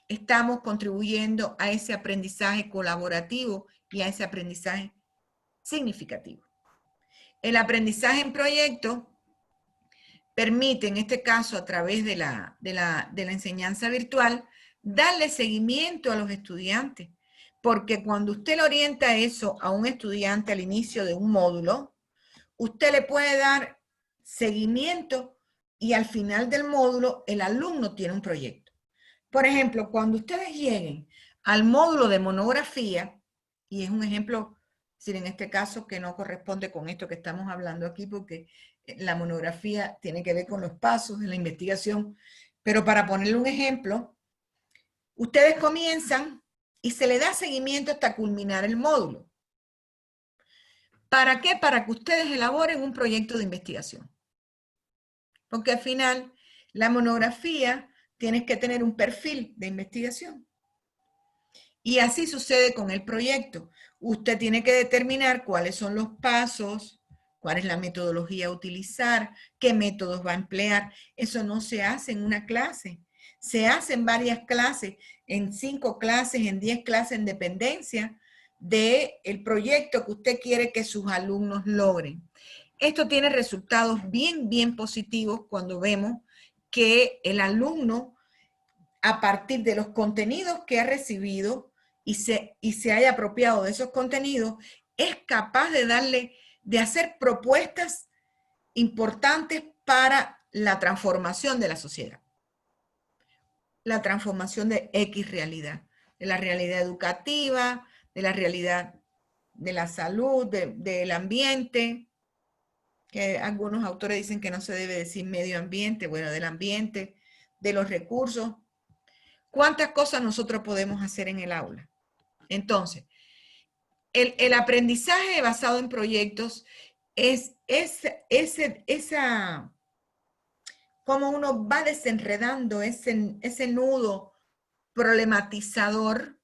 estamos contribuyendo a ese aprendizaje colaborativo y a ese aprendizaje significativo. El aprendizaje en proyecto permite, en este caso a través de la enseñanza virtual, darle seguimiento a los estudiantes. Porque cuando usted le orienta eso a un estudiante al inicio de un módulo, usted le puede dar seguimiento y al final del módulo el alumno tiene un proyecto. Por ejemplo, cuando ustedes lleguen al módulo de monografía, y es un ejemplo, en este caso que no corresponde con esto que estamos hablando aquí, porque la monografía tiene que ver con los pasos de la investigación, pero para ponerle un ejemplo, ustedes comienzan y se le da seguimiento hasta culminar el módulo. ¿Para qué? Para que ustedes elaboren un proyecto de investigación. Porque al final, la monografía tienes que tener un perfil de investigación. Y así sucede con el proyecto. Usted tiene que determinar cuáles son los pasos, cuál es la metodología a utilizar, qué métodos va a emplear. Eso no se hace en una clase. Se hace en varias clases, en 5 clases, en 10 clases, en dependencia del proyecto que usted quiere que sus alumnos logren. Esto tiene resultados bien positivos cuando vemos que el alumno, a partir de los contenidos que ha recibido y se haya apropiado de esos contenidos, es capaz de hacer propuestas importantes para la transformación de la sociedad. La transformación de X realidad, de la realidad educativa, de la realidad de la salud, del ambiente, que algunos autores dicen que no se debe decir medio ambiente, bueno, del ambiente, de los recursos. ¿Cuántas cosas nosotros podemos hacer en el aula? Entonces, el aprendizaje basado en proyectos es cómo uno va desenredando ese nudo problematizador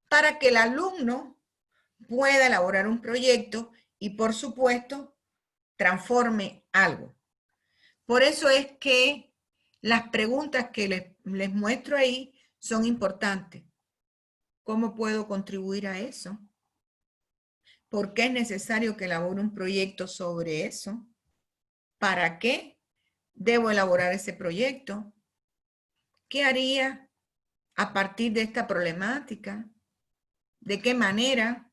para que el alumno pueda elaborar un proyecto y, por supuesto, transforme algo. Por eso es que las preguntas que les muestro ahí son importantes. ¿Cómo puedo contribuir a eso? ¿Por qué es necesario que elabore un proyecto sobre eso? ¿Para qué debo elaborar ese proyecto? ¿Qué haría a partir de esta problemática? ¿De qué manera?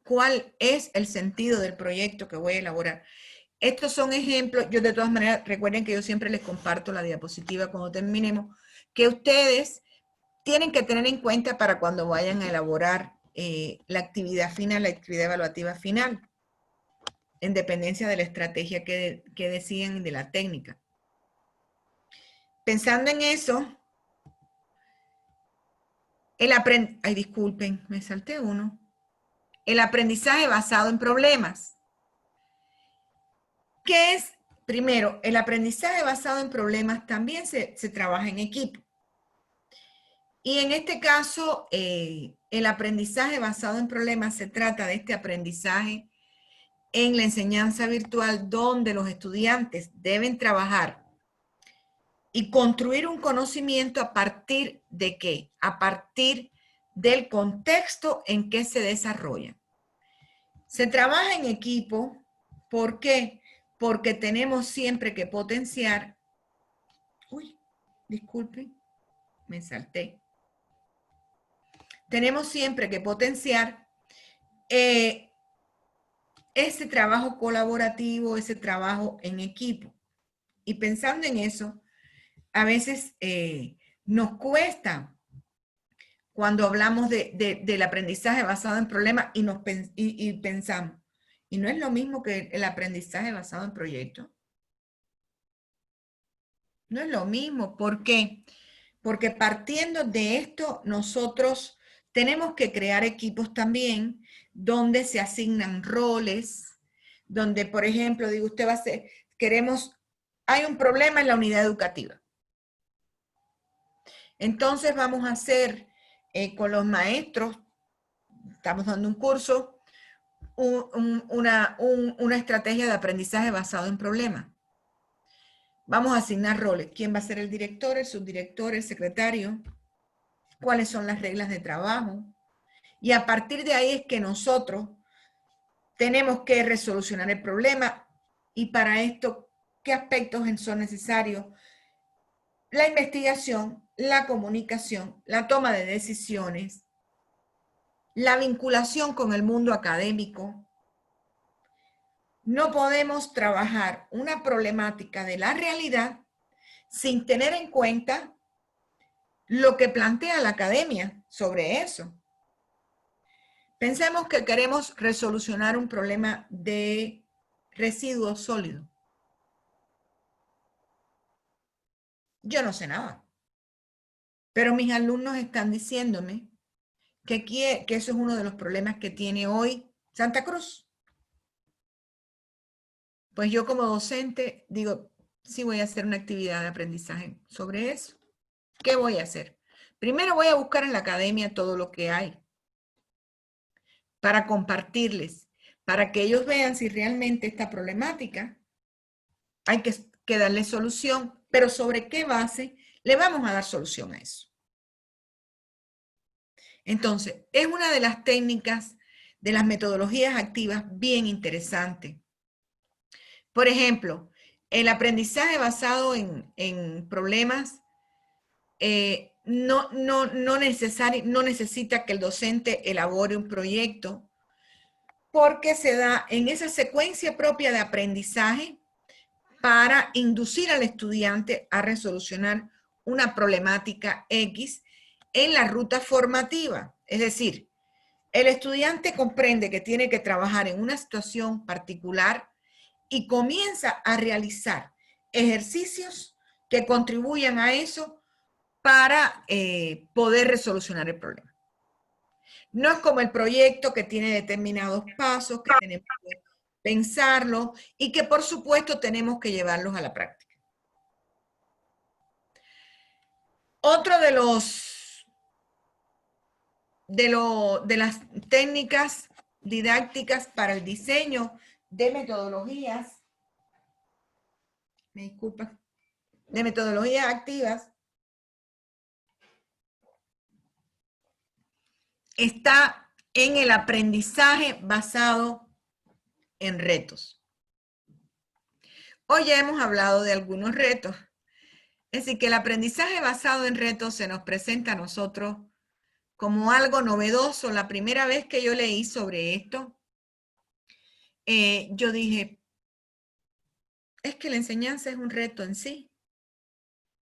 ¿Cuál es el sentido del proyecto que voy a elaborar? Estos son ejemplos. Yo de todas maneras, recuerden que yo siempre les comparto la diapositiva cuando terminemos, que ustedes tienen que tener en cuenta para cuando vayan a elaborar la actividad final, la actividad evaluativa final, en dependencia de la estrategia que deciden y de la técnica. Pensando en eso, disculpen, me salté uno. El aprendizaje basado en problemas. ¿Qué es? Primero, el aprendizaje basado en problemas también se trabaja en equipo. Y en este caso, el aprendizaje basado en problemas se trata de este aprendizaje en la enseñanza virtual donde los estudiantes deben trabajar y construir un conocimiento a partir de ¿qué? A partir del contexto en que se desarrolla. Se trabaja en equipo, ¿por qué? Porque tenemos siempre que potenciar, disculpen, me salté. Tenemos siempre que potenciar ese trabajo colaborativo, ese trabajo en equipo. Y pensando en eso, a veces nos cuesta cuando hablamos del aprendizaje basado en problemas y pensamos, ¿y no es lo mismo que el aprendizaje basado en proyectos? No es lo mismo. ¿Por qué? Porque partiendo de esto, nosotros tenemos que crear equipos también donde se asignan roles, donde, por ejemplo, digo, usted va a hacer, hay un problema en la unidad educativa. Entonces vamos a hacer con los maestros, estamos dando un curso, una estrategia de aprendizaje basado en problemas. Vamos a asignar roles. ¿Quién va a ser el director, el subdirector, el secretario? ¿Cuáles son las reglas de trabajo? Y a partir de ahí es que nosotros tenemos que resolucionar el problema. Y para esto, ¿qué aspectos son necesarios? La investigación, la comunicación, la toma de decisiones, la vinculación con el mundo académico. No podemos trabajar una problemática de la realidad sin tener en cuenta lo que plantea la academia sobre eso. Pensemos que queremos resolucionar un problema de residuos sólidos. Yo no sé nada, pero mis alumnos están diciéndome que eso es uno de los problemas que tiene hoy Santa Cruz. Pues yo como docente digo, sí voy a hacer una actividad de aprendizaje sobre eso. ¿qué voy a hacer? Primero voy a buscar en la academia todo lo que hay para compartirles, para que ellos vean si realmente esta problemática hay que darle solución, pero ¿sobre qué base le vamos a dar solución a eso? Entonces, es una de las técnicas, de las metodologías activas bien interesante. Por ejemplo, el aprendizaje basado en problemas no necesita que el docente elabore un proyecto, porque se da en esa secuencia propia de aprendizaje para inducir al estudiante a resolucionar una problemática X en la ruta formativa. Es decir, el estudiante comprende que tiene que trabajar en una situación particular y comienza a realizar ejercicios que contribuyan a eso para poder resolucionar el problema. No es como el proyecto que tiene determinados pasos, que tenemos que pensarlo y que por supuesto tenemos que llevarlos a la práctica. Otro de las técnicas didácticas para el diseño de metodologías, me disculpa, de metodologías activas, está en el aprendizaje basado en retos. Hoy ya hemos hablado de algunos retos. Es decir, que el aprendizaje basado en retos se nos presenta a nosotros como algo novedoso. La primera vez que yo leí sobre esto, yo dije, es que la enseñanza es un reto en sí.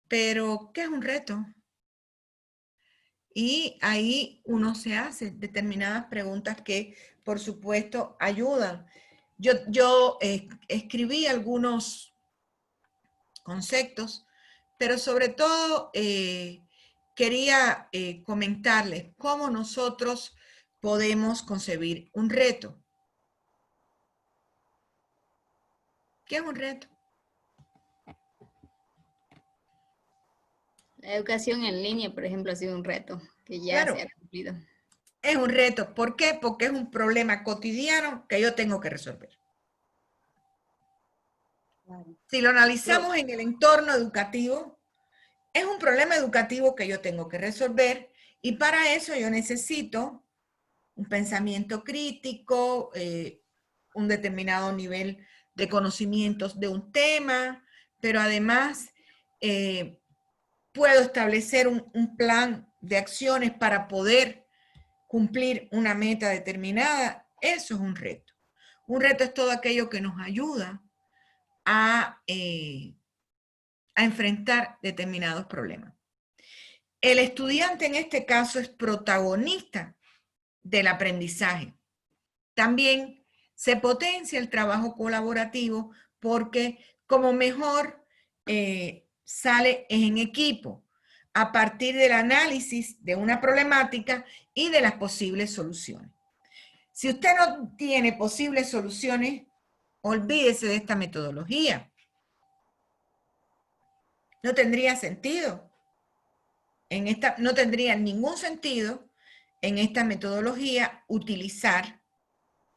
Pero, ¿qué es un reto? Y ahí uno se hace determinadas preguntas que, por supuesto, ayudan. Yo escribí algunos conceptos, pero sobre todo quería comentarles cómo nosotros podemos concebir un reto. ¿Qué es un reto? La educación en línea, por ejemplo, ha sido un reto que ya Claro, se ha cumplido. es un reto. ¿Por qué? Porque es un problema cotidiano que yo tengo que resolver. Claro. Si lo analizamos en el entorno educativo, es un problema educativo que yo tengo que resolver y para eso yo necesito un pensamiento crítico, un determinado nivel de conocimientos de un tema, pero además puedo establecer un plan de acciones para poder cumplir una meta determinada. Eso es un reto. Un reto es todo aquello que nos ayuda a enfrentar determinados problemas. El estudiante en este caso es protagonista del aprendizaje. También se potencia el trabajo colaborativo porque como mejor sale en equipo a partir del análisis de una problemática y de las posibles soluciones. Si usted no tiene posibles soluciones, olvídese de esta metodología. No tendría sentido. No tendría ningún sentido en esta metodología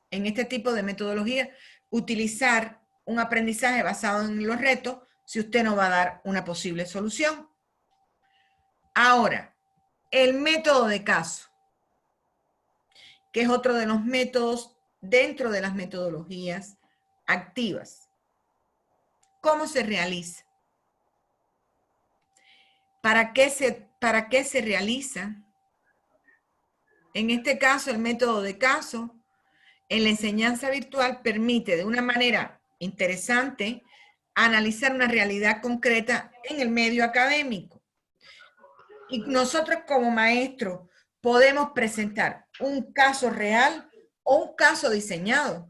en este tipo de metodología, utilizar un aprendizaje basado en los retos si usted no va a dar una posible solución. Ahora, el método de caso, que es otro de los métodos dentro de las metodologías activas. ¿Cómo se realiza? ¿Para qué se realiza? En este caso, el método de caso en la enseñanza virtual permite de una manera interesante analizar una realidad concreta en el medio académico. Y nosotros como maestros podemos presentar un caso real o un caso diseñado,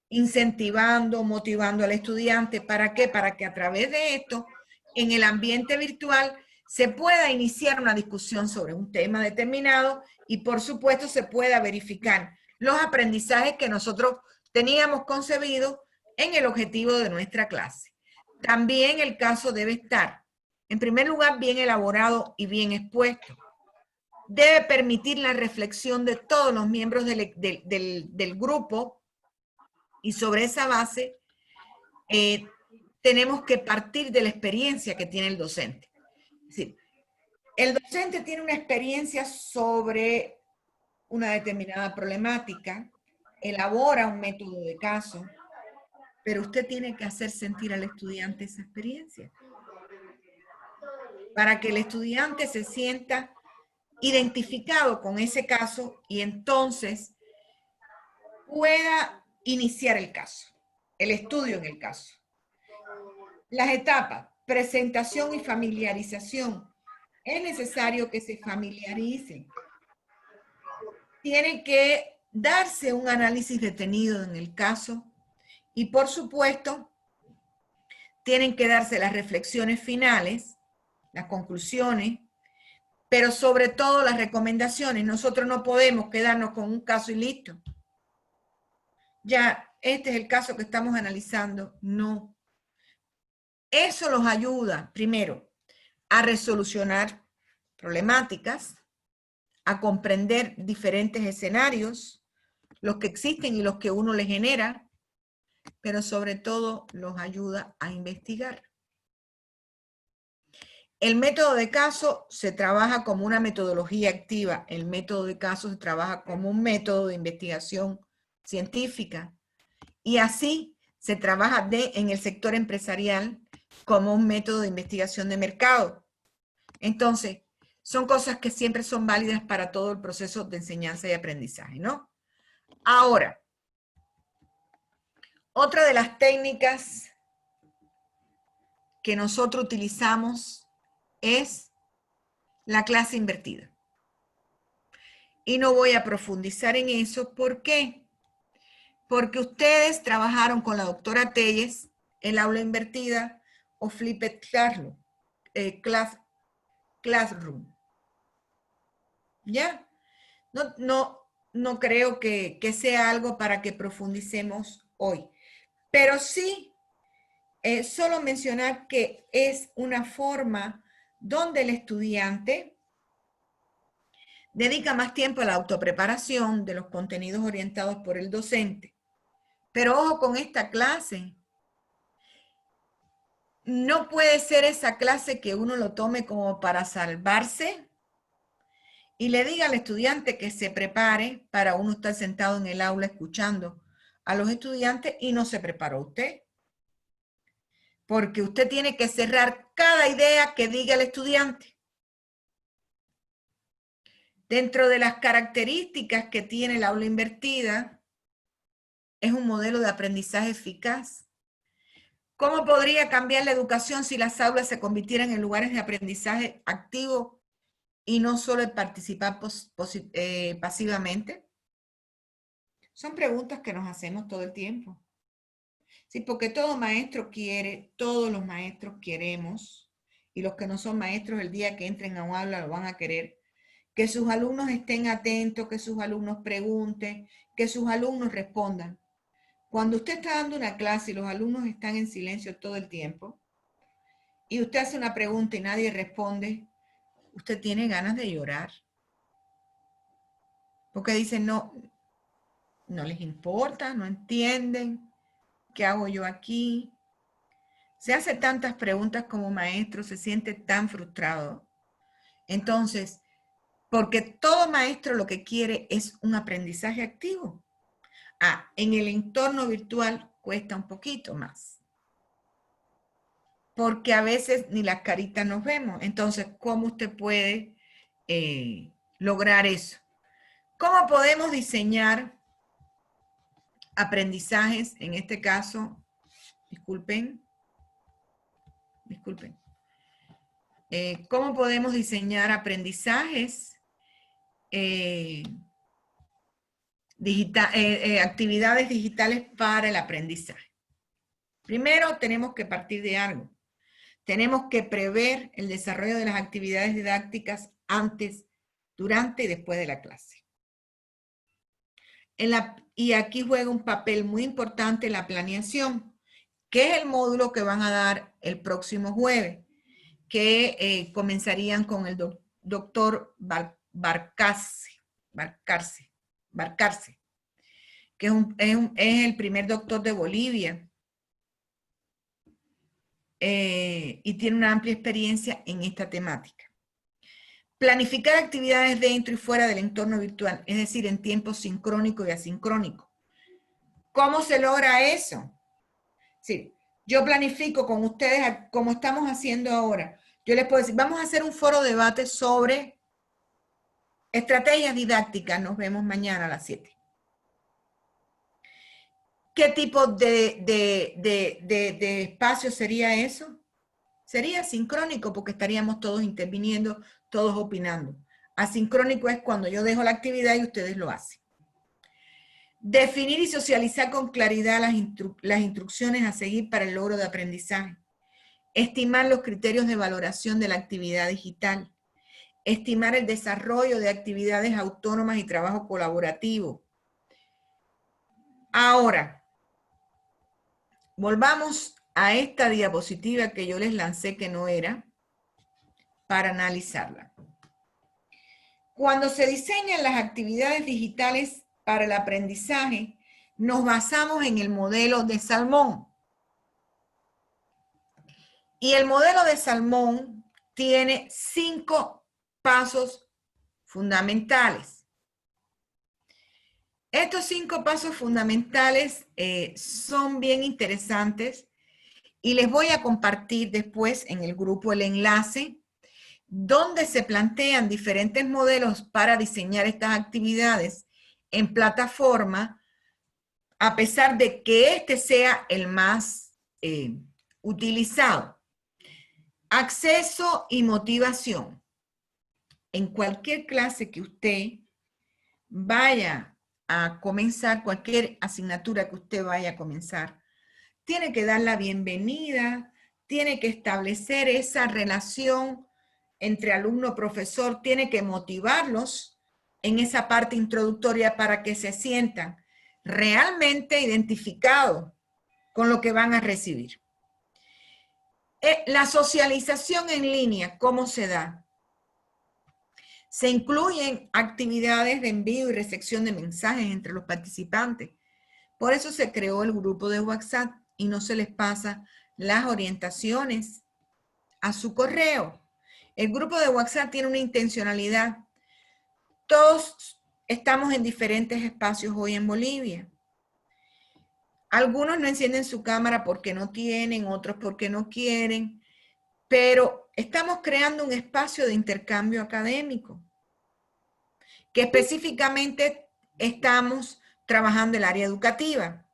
incentivando, motivando al estudiante. ¿Para qué? Para que a través de esto, en el ambiente virtual, se pueda iniciar una discusión sobre un tema determinado y por supuesto se pueda verificar los aprendizajes que nosotros teníamos concebido en el objetivo de nuestra clase. También el caso debe estar En primer lugar, bien elaborado y bien expuesto. Debe permitir la reflexión de todos los miembros del grupo y sobre esa base tenemos que partir de la experiencia que tiene el docente. Es decir, el docente tiene una experiencia sobre una determinada problemática, elabora un método de caso, pero usted tiene que hacer sentir al estudiante esa experiencia para que el estudiante se sienta identificado con ese caso y entonces pueda iniciar el caso, el estudio en el caso. Las etapas, presentación y familiarización. Es necesario que se familiaricen. Tiene que darse un análisis detenido en el caso y, por supuesto, tienen que darse las reflexiones finales, las conclusiones, pero sobre todo las recomendaciones. Nosotros no podemos quedarnos con un caso y listo. Ya, este es el caso que estamos analizando. No. Eso los ayuda, primero, a resolucionar problemáticas, a comprender diferentes escenarios, los que existen y los que uno le genera, pero sobre todo los ayuda a investigar. El método de caso se trabaja como una metodología activa. El método de caso se trabaja como un método de investigación científica. Y así se trabaja en el sector empresarial como un método de investigación de mercado. Entonces, son cosas que siempre son válidas para todo el proceso de enseñanza y aprendizaje, ¿no? Ahora, otra de las técnicas que nosotros utilizamos es la clase invertida. Y no voy a profundizar en eso. ¿Por qué? Porque ustedes trabajaron con la doctora Telles el aula invertida o Flipped Classroom. ¿Ya? No creo que sea algo para que profundicemos hoy. Pero sí, solo mencionar que es una forma donde el estudiante dedica más tiempo a la autopreparación de los contenidos orientados por el docente. Pero ojo con esta clase. No puede ser esa clase que uno lo tome como para salvarse y le diga al estudiante que se prepare para uno estar sentado en el aula escuchando a los estudiantes y no se preparó usted. Porque usted tiene que cerrar cada idea que diga el estudiante. Dentro de las características que tiene el aula invertida, es un modelo de aprendizaje eficaz. ¿Cómo podría cambiar la educación si las aulas se convirtieran en lugares de aprendizaje activo y no solo el participar pasivamente? Son preguntas que nos hacemos todo el tiempo. Sí, porque todo maestro quiere, todos los maestros queremos, y los que no son maestros el día que entren a un aula lo van a querer, que sus alumnos estén atentos, que sus alumnos pregunten, que sus alumnos respondan. Cuando usted está dando una clase y los alumnos están en silencio todo el tiempo, y usted hace una pregunta y nadie responde, usted tiene ganas de llorar. Porque dicen, no les importa, no entienden, ¿qué hago yo aquí? Se hace tantas preguntas como maestro, se siente tan frustrado. Entonces, porque todo maestro lo que quiere es un aprendizaje activo. En el entorno virtual cuesta un poquito más. Porque a veces ni las caritas nos vemos. Entonces, ¿cómo usted puede lograr eso? ¿Cómo podemos diseñar aprendizajes? En este caso, disculpen. ¿Cómo podemos diseñar aprendizajes? Actividades digitales para el aprendizaje. Primero, tenemos que partir de algo. Tenemos que prever el desarrollo de las actividades didácticas antes, durante y después de la clase. Y aquí juega un papel muy importante la planeación, que es el módulo que van a dar el próximo jueves, que comenzarían con el doctor Barcarce, que es el primer doctor de Bolivia y tiene una amplia experiencia en esta temática. Planificar actividades dentro y fuera del entorno virtual, es decir, en tiempo sincrónico y asincrónico. ¿Cómo se logra eso? Sí, yo planifico con ustedes, como estamos haciendo ahora. Yo les puedo decir, vamos a hacer un foro de debate sobre estrategias didácticas. Nos vemos mañana a las 7. ¿Qué tipo de espacio sería eso? Sería sincrónico porque estaríamos todos interviniendo, todos opinando. Asincrónico es cuando yo dejo la actividad y ustedes lo hacen. Definir y socializar con claridad las instrucciones a seguir para el logro de aprendizaje. Estimar los criterios de valoración de la actividad digital. Estimar el desarrollo de actividades autónomas y trabajo colaborativo. Ahora, volvamos a esta diapositiva que yo les lancé que no era, para analizarla. Cuando se diseñan las actividades digitales para el aprendizaje, nos basamos en el modelo de Salmón. Y el modelo de Salmón tiene 5 pasos fundamentales. Estos 5 pasos fundamentales son bien interesantes y les voy a compartir después en el grupo el enlace donde se plantean diferentes modelos para diseñar estas actividades en plataforma, a pesar de que este sea el más utilizado. Acceso y motivación. En cualquier clase que usted vaya a comenzar, cualquier asignatura que usted vaya a comenzar, tiene que dar la bienvenida, tiene que establecer esa relación entre alumno-profesor, tiene que motivarlos en esa parte introductoria para que se sientan realmente identificados con lo que van a recibir. La socialización en línea, ¿cómo se da? Se incluyen actividades de envío y recepción de mensajes entre los participantes. Por eso se creó el grupo de WhatsApp y no se les pasa las orientaciones a su correo. El grupo de WhatsApp tiene una intencionalidad. Todos estamos en diferentes espacios hoy en Bolivia. Algunos no encienden su cámara porque no tienen, otros porque no quieren, pero estamos creando un espacio de intercambio académico, que específicamente estamos trabajando el área educativa,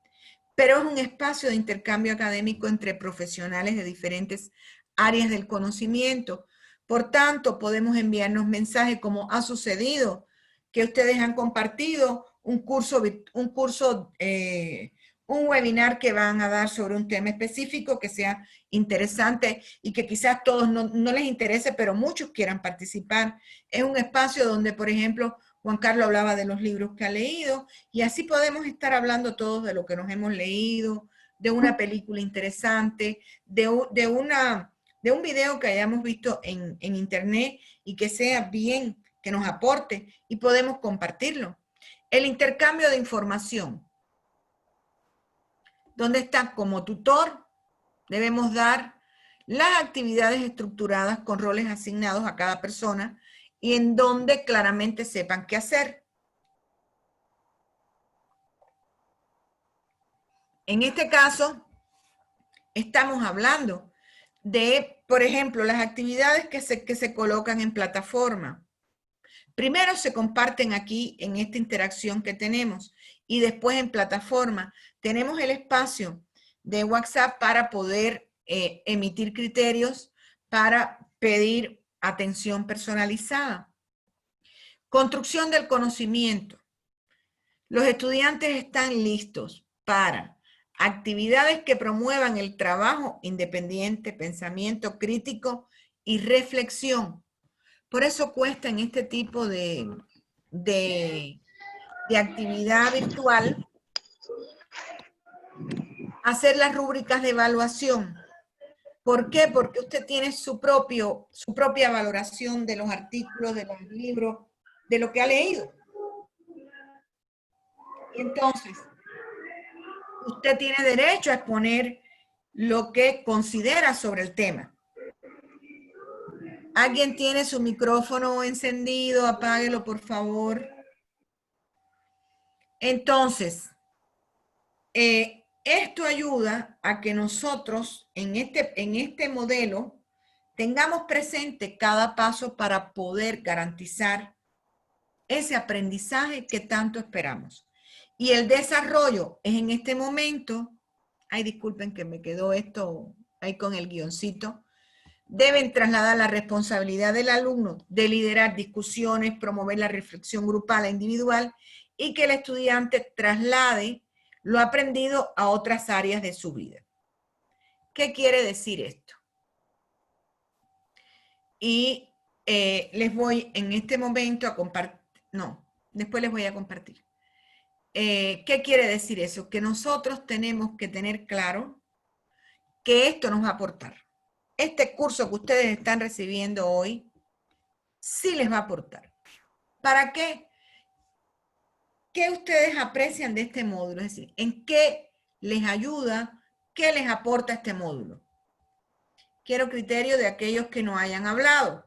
pero es un espacio de intercambio académico entre profesionales de diferentes áreas del conocimiento. Por tanto, podemos enviarnos mensajes como ha sucedido, que ustedes han compartido un webinar que van a dar sobre un tema específico que sea interesante y que quizás todos no les interese, pero muchos quieran participar. Es un espacio donde, por ejemplo, Juan Carlos hablaba de los libros que ha leído y así podemos estar hablando todos de lo que nos hemos leído, de una película interesante, de un video que hayamos visto en internet y que sea bien, que nos aporte y podemos compartirlo. El intercambio de información. ¿Dónde está? Como tutor debemos dar las actividades estructuradas con roles asignados a cada persona y en donde claramente sepan qué hacer. En este caso, estamos hablando de, por ejemplo, las actividades que se colocan en plataforma. Primero se comparten aquí en esta interacción que tenemos y después en plataforma tenemos el espacio de WhatsApp para poder emitir criterios, para pedir atención personalizada. Construcción del conocimiento. Los estudiantes están listos para actividades que promuevan el trabajo independiente, pensamiento crítico y reflexión. Por eso cuesta en este tipo de actividad virtual hacer las rúbricas de evaluación, ¿Por qué? Porque usted tiene su propia valoración de los artículos, de los libros, de lo que ha leído. Entonces, usted tiene derecho a exponer lo que considera sobre el tema. ¿Alguien tiene su micrófono encendido? Apáguelo, por favor. Entonces, esto ayuda a que nosotros en este modelo tengamos presente cada paso para poder garantizar ese aprendizaje que tanto esperamos. Y el desarrollo es en este momento, ay, disculpen que me quedó esto ahí con el guioncito, deben trasladar la responsabilidad del alumno de liderar discusiones, promover la reflexión grupal e individual y que el estudiante traslade lo aprendido a otras áreas de su vida. ¿Qué quiere decir esto? Y les voy en este momento a compartir, no, después les voy a compartir. ¿Qué quiere decir eso? Que nosotros tenemos que tener claro que esto nos va a aportar. Este curso que ustedes están recibiendo hoy, sí les va a aportar. ¿Para qué? ¿Qué ustedes aprecian de este módulo? Es decir, ¿en qué les ayuda? ¿Qué les aporta este módulo? Quiero criterio de aquellos que no hayan hablado.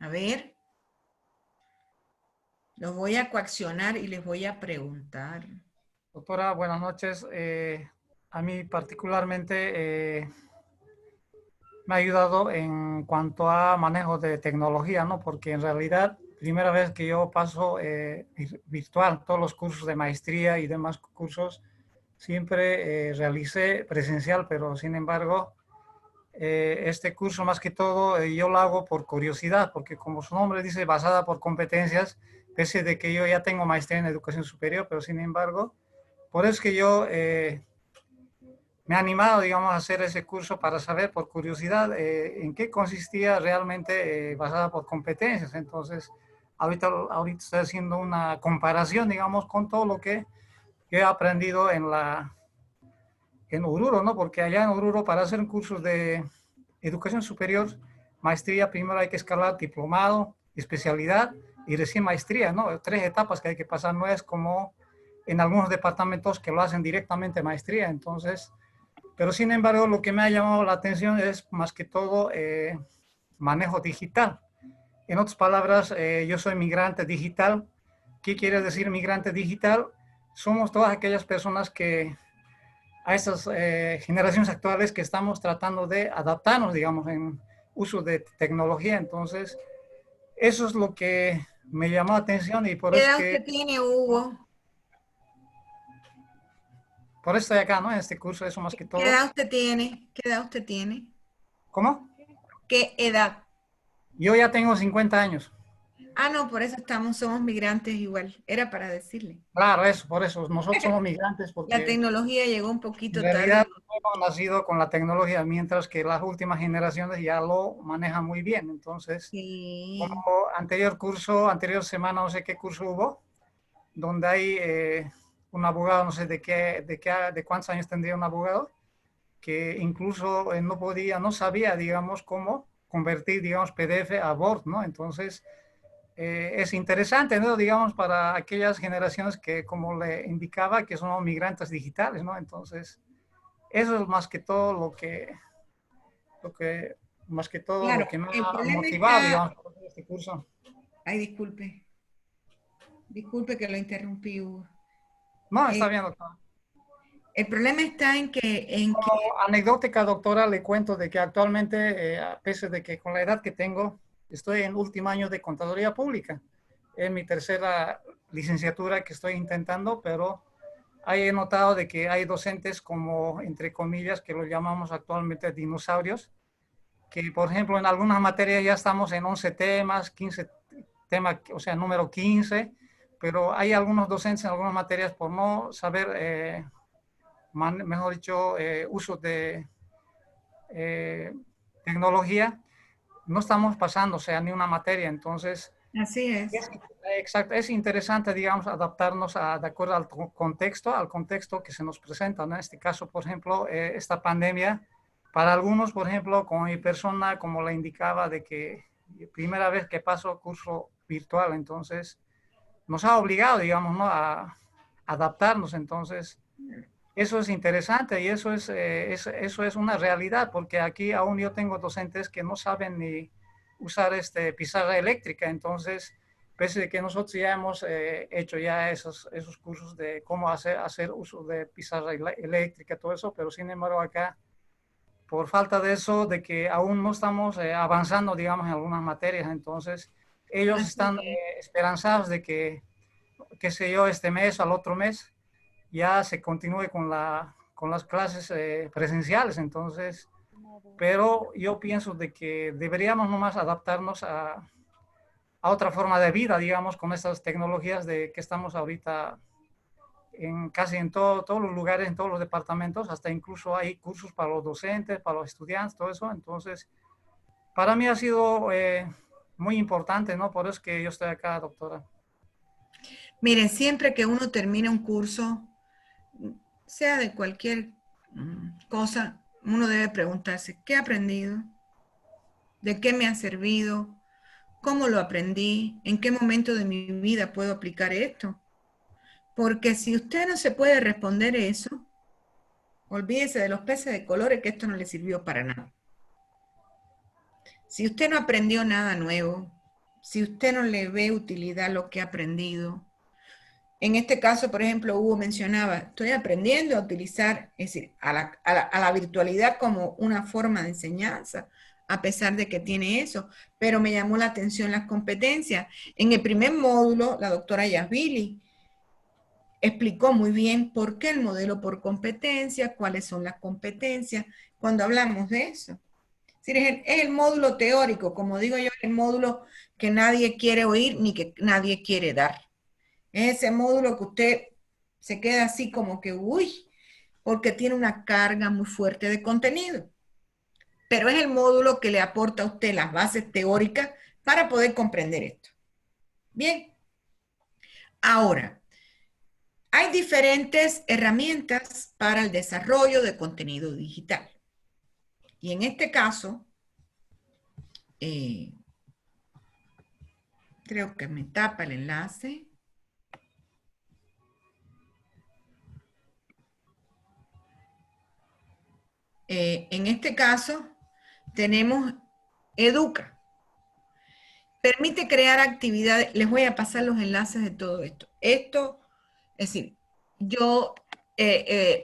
A ver. Los voy a coaccionar y les voy a preguntar. Doctora, buenas noches. A mí particularmente me ha ayudado en cuanto a manejo de tecnología, ¿no? Porque en realidad, primera vez que yo paso virtual, todos los cursos de maestría y demás cursos, siempre realicé presencial, pero sin embargo, este curso más que todo yo lo hago por curiosidad, porque como su nombre dice, basada por competencias, pese de que yo ya tengo maestría en educación superior, pero sin embargo, por eso es que yo me he animado, digamos, a hacer ese curso para saber por curiosidad en qué consistía realmente basada por competencias. Entonces, ahorita estoy haciendo una comparación, digamos, con todo lo que he aprendido en Oruro, ¿no? Porque allá en Oruro, para hacer un curso de educación superior, maestría, primero hay que escalar diplomado, especialidad y recién maestría, ¿no? 3 etapas que hay que pasar, no es como en algunos departamentos que lo hacen directamente maestría. Entonces, pero sin embargo, lo que me ha llamado la atención es más que todo manejo digital. En otras palabras, yo soy migrante digital. ¿Qué quiere decir migrante digital? Somos todas aquellas personas que a estas generaciones actuales que estamos tratando de adaptarnos, digamos, en uso de tecnología. Entonces, eso es lo que me llamó la atención y por ¿Qué eso edad que... usted tiene, Hugo? Por eso estoy acá, ¿no? En este curso, eso más que ¿Qué todo. edad usted tiene? ¿Qué edad usted tiene? ¿Cómo? ¿Qué edad? Yo ya tengo 50 años. Ah, no, por eso somos migrantes igual. Era para decirle. Claro, eso, por eso. Nosotros somos migrantes La porque tecnología llegó un en poquito tarde. realidad no hemos nacido con la tecnología, mientras que las últimas generaciones ya lo manejan muy bien. Entonces, como Sí. anterior semana, no sé qué curso hubo, donde hay un abogado, no sé de cuántos años tendría un abogado, que incluso no sabía, digamos, cómo convertir, digamos, PDF a Word, ¿no? Entonces, es interesante, ¿no? Digamos, para aquellas generaciones que, como le indicaba, que son migrantes digitales, ¿no? Entonces, eso es más que todo más que todo lo Claro, que me el ha problema motivado, está. digamos, para este curso. Ay, disculpe. Disculpe que lo interrumpí, Hugo. No, está Eh, bien, doctor. el problema está en que Como anecdótica, doctora, le cuento de que actualmente, a pesar de que con la edad que tengo, estoy en último año de contaduría pública. Es mi tercera licenciatura que estoy intentando, pero ahí he notado de que hay docentes como, entre comillas, que los llamamos actualmente dinosaurios, que por ejemplo en algunas materias ya estamos en 11 temas, 15 temas, o sea, número 15, pero hay algunos docentes en algunas materias por no saber, mejor dicho, uso de tecnología, no estamos pasando, o sea, ni una materia. Entonces, Así es. Exacto, es interesante, digamos, adaptarnos de acuerdo al contexto que se nos presenta, ¿no? En este caso, por ejemplo, esta pandemia, para algunos, por ejemplo, como mi persona, como la indicaba, de que primera vez que paso curso virtual, entonces nos ha obligado, digamos, ¿no? A adaptarnos, entonces eso es interesante y eso es una realidad, porque aquí aún yo tengo docentes que no saben ni usar pizarra eléctrica, entonces, pese a que nosotros ya hemos hecho ya esos cursos de cómo hacer uso de pizarra eléctrica, todo eso, pero sin embargo acá, por falta de eso, de que aún no estamos avanzando, digamos, en algunas materias, entonces ellos Así están es. esperanzados de que, qué sé yo, este mes o al otro mes, ya se continúe con las clases presenciales, entonces, pero yo pienso de que deberíamos nomás adaptarnos a otra forma de vida, digamos, con estas tecnologías de que estamos ahorita en casi en todos los lugares, en todos los departamentos, hasta incluso hay cursos para los docentes, para los estudiantes, todo eso, entonces, para mí ha sido muy importante, ¿no? Por eso es que yo estoy acá, doctora. Miren, siempre que uno termina un curso, sea de cualquier cosa, uno debe preguntarse, ¿qué he aprendido? ¿De qué me ha servido? ¿Cómo lo aprendí? ¿En qué momento de mi vida puedo aplicar esto? Porque si usted no se puede responder eso, olvídese de los peces de colores, que esto no le sirvió para nada. Si usted no aprendió nada nuevo, si usted no le ve utilidad a lo que ha aprendido, en este caso, por ejemplo, Hugo mencionaba, estoy aprendiendo a utilizar, es decir, a la virtualidad como una forma de enseñanza, a pesar de que tiene eso, pero me llamó la atención las competencias. En el primer módulo, la doctora Yasvili explicó muy bien por qué el modelo por competencia, cuáles son las competencias, cuando hablamos de eso. Es decir, es el módulo teórico, como digo yo, el módulo que nadie quiere oír ni que nadie quiere dar. Es ese módulo que usted se queda así como que, uy, porque tiene una carga muy fuerte de contenido. Pero es el módulo que le aporta a usted las bases teóricas para poder comprender esto. Bien. Ahora, hay diferentes herramientas para el desarrollo de contenido digital. Y en este caso, creo que me tapa el enlace. En este caso, tenemos Educa. Permite crear actividades. Les voy a pasar los enlaces de todo esto. Esto, es decir, yo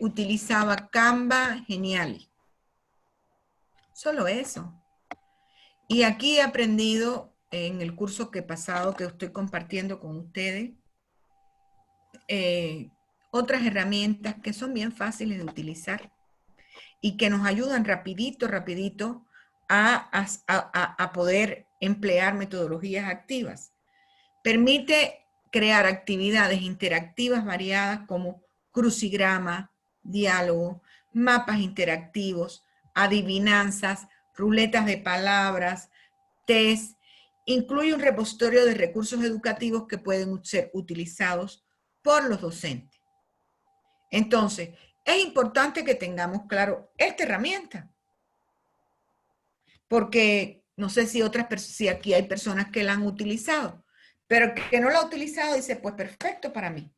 utilizaba Canva, genial. Solo eso. Y aquí he aprendido en el curso que he pasado, que estoy compartiendo con ustedes, otras herramientas que son bien fáciles de utilizar y que nos ayudan rapidito a poder emplear metodologías activas. Permite crear actividades interactivas variadas como crucigrama, diálogo, mapas interactivos, adivinanzas, ruletas de palabras, test. Incluye un repositorio de recursos educativos que pueden ser utilizados por los docentes. Entonces, es importante que tengamos claro esta herramienta, porque no sé si aquí hay personas que la han utilizado, pero que no la ha utilizado dice, pues perfecto para mí.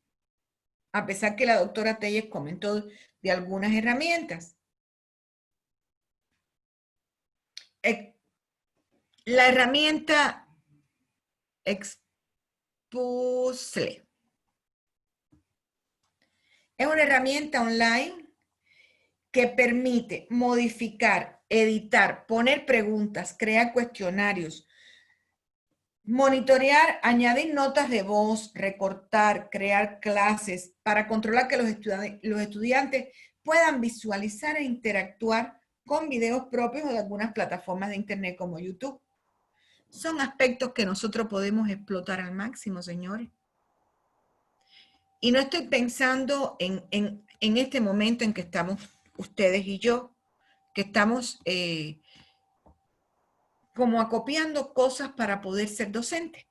A pesar que la doctora Telles comentó de algunas herramientas. La herramienta Expusle es una herramienta online que permite modificar, editar, poner preguntas, crear cuestionarios, monitorear, añadir notas de voz, recortar, crear clases para controlar que los estudiantes puedan visualizar e interactuar con videos propios de algunas plataformas de internet como YouTube. Son aspectos que nosotros podemos explotar al máximo, señores. Y no estoy pensando en este momento en que estamos ustedes y yo, que estamos como acopiando cosas para poder ser docentes.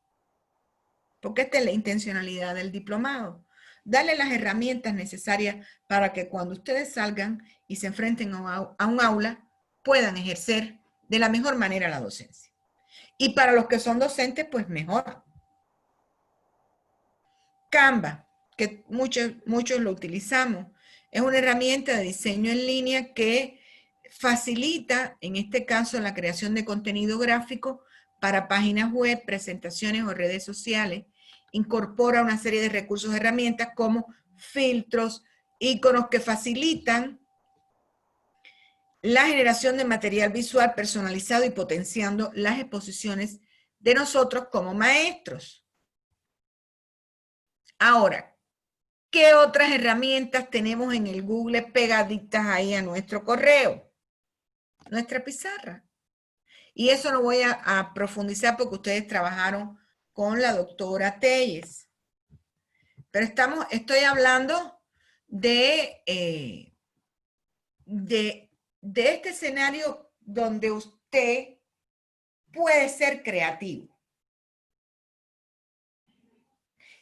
porque esta es la intencionalidad del diplomado. Darle las herramientas necesarias para que cuando ustedes salgan y se enfrenten a un aula, puedan ejercer de la mejor manera la docencia. Y para los que son docentes, pues mejor. Canva, que muchos lo utilizamos, es una herramienta de diseño en línea que facilita, en este caso, la creación de contenido gráfico para páginas web, presentaciones o redes sociales. Incorpora una serie de recursos y herramientas como filtros, iconos que facilitan la generación de material visual personalizado y potenciando las exposiciones de nosotros como maestros. Ahora, ¿qué otras herramientas tenemos en el Google pegaditas ahí a nuestro correo? Nuestra pizarra. Y eso lo voy a profundizar porque ustedes trabajaron con la doctora Telles. Pero estoy hablando de este escenario donde usted puede ser creativo.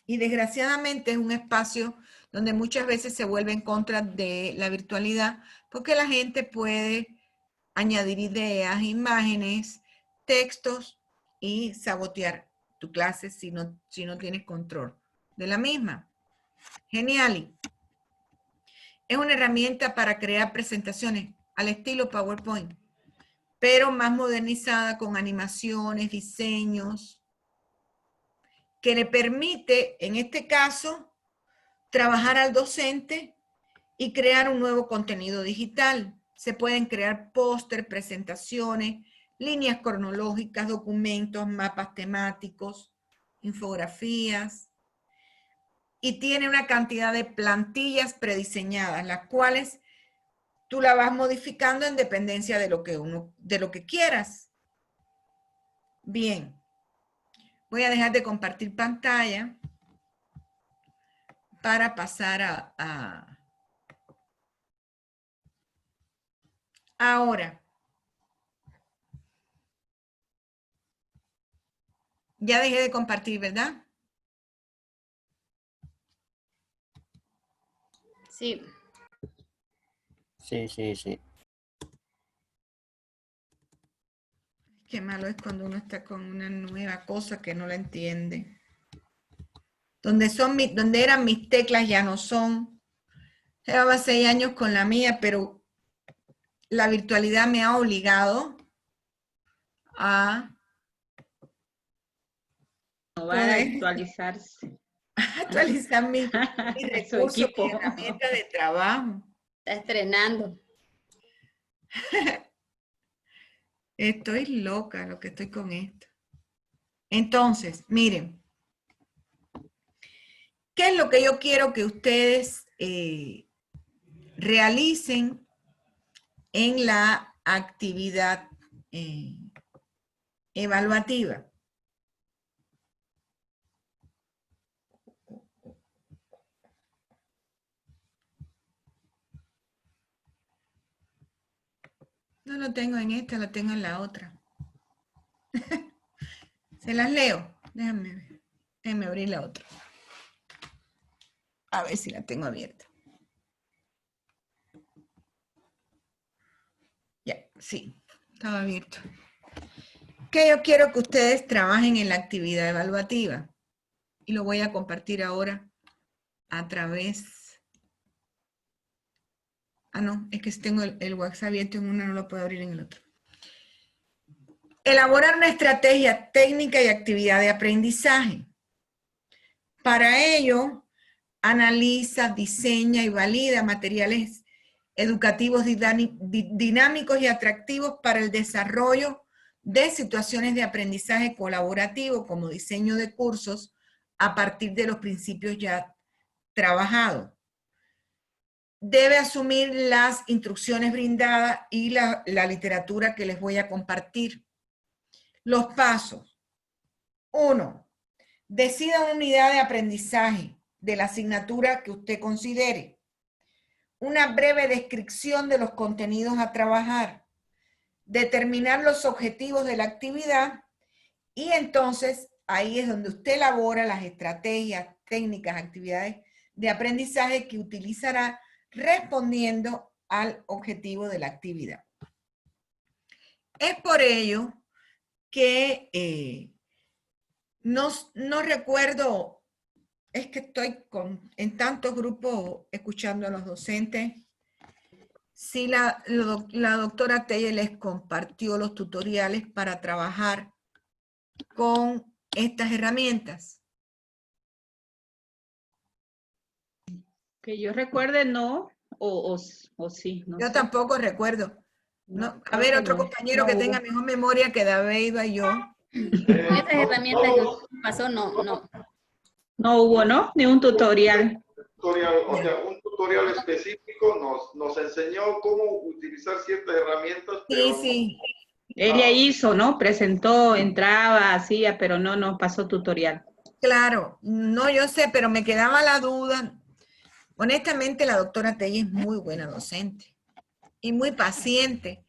Y desgraciadamente es un espacio donde muchas veces se vuelve en contra de la virtualidad porque la gente puede añadir ideas, imágenes, textos y sabotear tu clase si no tienes control de la misma. Genial. Es una herramienta para crear presentaciones al estilo PowerPoint, pero más modernizada con animaciones, diseños, que le permite, en este caso, trabajar al docente y crear un nuevo contenido digital. Se pueden crear póster, presentaciones, líneas cronológicas, documentos, mapas temáticos, infografías. Y tiene una cantidad de plantillas prediseñadas, las cuales tú la vas modificando en dependencia de lo que quieras. Bien. Voy a dejar de compartir pantalla para pasar ahora. Ya dejé de compartir, ¿verdad? Sí. Sí. Qué malo es cuando uno está con una nueva cosa que no la entiende. Donde eran mis teclas ya no son. Llevaba 6 años con la mía, pero la virtualidad me ha obligado a actualizarse. Actualizar mis Su recursos, equipo. mi herramienta de trabajo. Está estrenando. Estoy loca lo que estoy con esto. Entonces, miren, ¿qué es lo que yo quiero que ustedes realicen en la actividad evaluativa? No lo tengo en esta, lo tengo en la otra. Se las leo. Déjenme abrir la otra. A ver si la tengo abierta. Ya, sí, estaba abierto. Que yo quiero que ustedes trabajen en la actividad evaluativa. Y lo voy a compartir ahora a través... Ah, no, es que si tengo el WhatsApp abierto en uno, no lo puedo abrir en el otro. Elaborar una estrategia técnica y actividad de aprendizaje. Para ello, analiza, diseña y valida materiales educativos dinámicos y atractivos para el desarrollo de situaciones de aprendizaje colaborativo como diseño de cursos a partir de los principios ya trabajados. Debe asumir las instrucciones brindadas y la literatura que les voy a compartir. Los pasos. 1. Decida una unidad de aprendizaje de la asignatura que usted considere. Una breve descripción de los contenidos a trabajar. Determinar los objetivos de la actividad y entonces ahí es donde usted elabora las estrategias, técnicas, actividades de aprendizaje que utilizará respondiendo al objetivo de la actividad. Es por ello que no recuerdo, es que estoy en tantos grupos escuchando a los docentes, si la doctora Telle les compartió los tutoriales para trabajar con estas herramientas. Que yo recuerde, no, o sí, no Yo sé. tampoco recuerdo. No, No, a creo ver, que otro no. compañero No que hubo. tenga mejor memoria que David y yo. Esas herramientas que usted pasó, no. No hubo, ¿no? Ni un tutorial. O sea, un tutorial específico nos enseñó cómo utilizar ciertas herramientas, pero Sí. Ella hizo, ¿no? Presentó, entraba, hacía, pero no nos pasó tutorial. Claro, no, yo sé, pero me quedaba la duda. Honestamente, la doctora Telle es muy buena docente y muy paciente,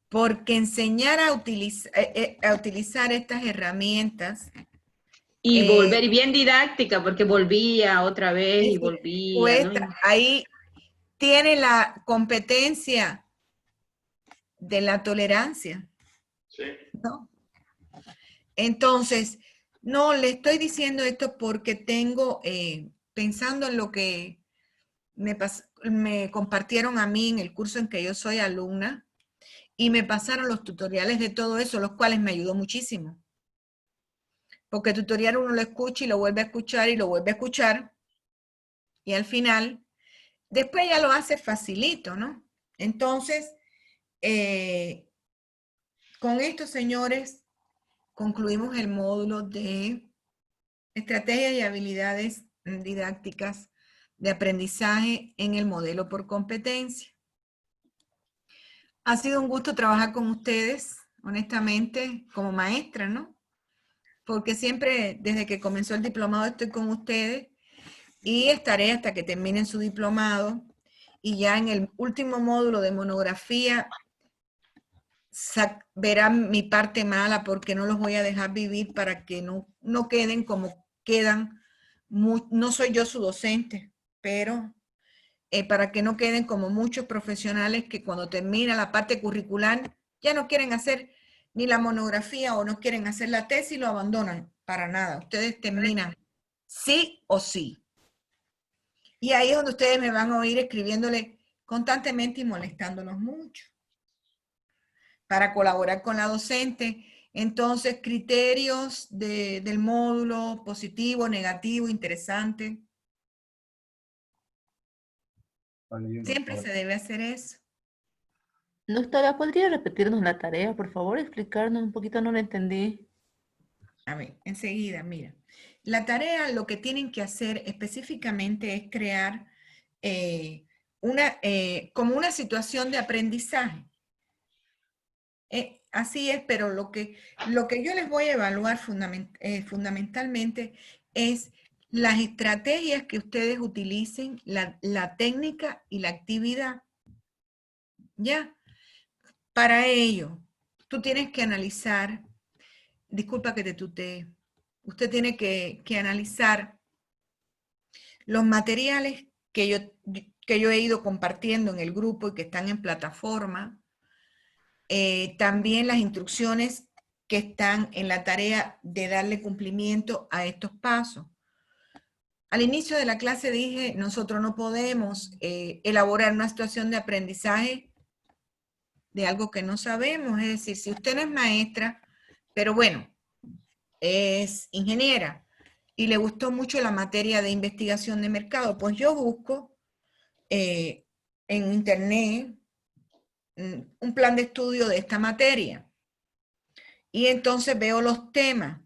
porque enseñar a utilizar estas herramientas Y volver bien didáctica, porque volvía otra vez y volvía, ¿no? ahí tiene la competencia de la tolerancia, sí. ¿no? Entonces, no, le estoy diciendo esto porque tengo, pensando en lo que me compartieron a mí en el curso en que yo soy alumna, y me pasaron los tutoriales de todo eso, los cuales me ayudó muchísimo. Porque tutorial uno lo escucha y lo vuelve a escuchar y lo vuelve a escuchar, y al final, después ya lo hace facilito, ¿no? Entonces, con esto, señores, concluimos el módulo de estrategias y habilidades didácticas de aprendizaje en el modelo por competencia. Ha sido un gusto trabajar con ustedes, honestamente, como maestra, ¿no? Porque siempre, desde que comenzó el diplomado, estoy con ustedes y estaré hasta que terminen su diplomado. Y ya en el último módulo de monografía verán mi parte mala, porque no los voy a dejar vivir para que no queden como quedan. No soy yo su docente, pero para que no queden como muchos profesionales que cuando termina la parte curricular ya no quieren hacer ni la monografía o no quieren hacer la tesis y lo abandonan. Para nada, ustedes terminan sí o sí. Y ahí es donde ustedes me van a oír escribiéndole constantemente y molestándolos mucho para colaborar con la docente. Entonces, criterios del módulo: positivo, negativo, interesante. Siempre se debe hacer eso. Doctora, ¿podría repetirnos la tarea, por favor? Explicarnos un poquito, no la entendí. A ver, enseguida, mira. La tarea, lo que tienen que hacer específicamente es crear como una situación de aprendizaje. Así es, pero lo que yo les voy a evaluar fundamentalmente es las estrategias que ustedes utilicen, la técnica y la actividad. ¿Ya? Para ello, tú tienes que analizar, disculpa que te tutee, usted tiene que analizar los materiales que yo he ido compartiendo en el grupo y que están en plataforma. También las instrucciones que están en la tarea de darle cumplimiento a estos pasos. Al inicio de la clase dije, nosotros no podemos elaborar una situación de aprendizaje de algo que no sabemos. Es decir, si usted no es maestra, pero bueno, es ingeniera y le gustó mucho la materia de investigación de mercado, pues yo busco en internet un plan de estudio de esta materia. Y entonces veo los temas,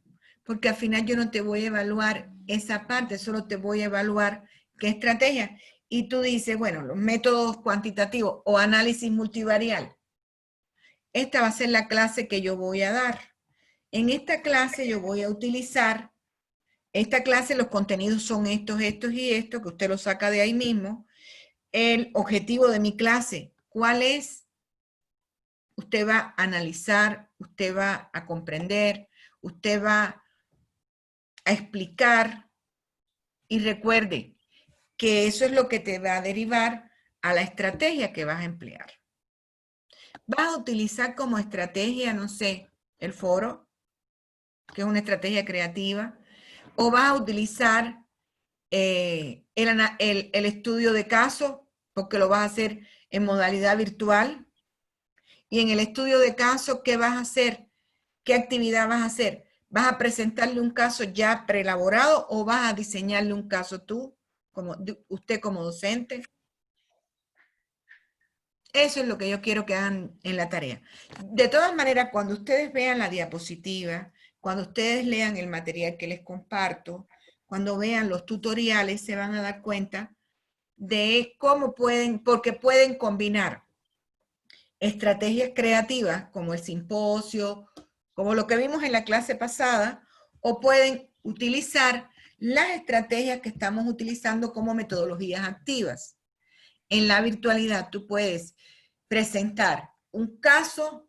porque al final yo no te voy a evaluar esa parte, solo te voy a evaluar qué estrategia. Y tú dices, bueno, los métodos cuantitativos o análisis multivarial. Esta va a ser la clase que yo voy a dar. En esta clase yo voy a utilizar, esta clase los contenidos son estos, estos y estos, que usted los saca de ahí mismo. El objetivo de mi clase, ¿cuál es? Usted va a analizar, usted va a comprender, usted va a explicar y recuerde que eso es lo que te va a derivar a la estrategia que vas a emplear. Vas a utilizar como estrategia, no sé, el foro, que es una estrategia creativa, o vas a utilizar el estudio de caso, porque lo vas a hacer en modalidad virtual. Y en el estudio de caso, ¿qué vas a hacer? ¿Qué actividad vas a hacer? ¿Vas a presentarle un caso ya preelaborado o vas a diseñarle un caso tú, usted como docente? Eso es lo que yo quiero que hagan en la tarea. De todas maneras, cuando ustedes vean la diapositiva, cuando ustedes lean el material que les comparto, cuando vean los tutoriales, se van a dar cuenta de cómo pueden, porque pueden combinar estrategias creativas como el simposio, como lo que vimos en la clase pasada, o pueden utilizar las estrategias que estamos utilizando como metodologías activas. En la virtualidad tú puedes presentar un caso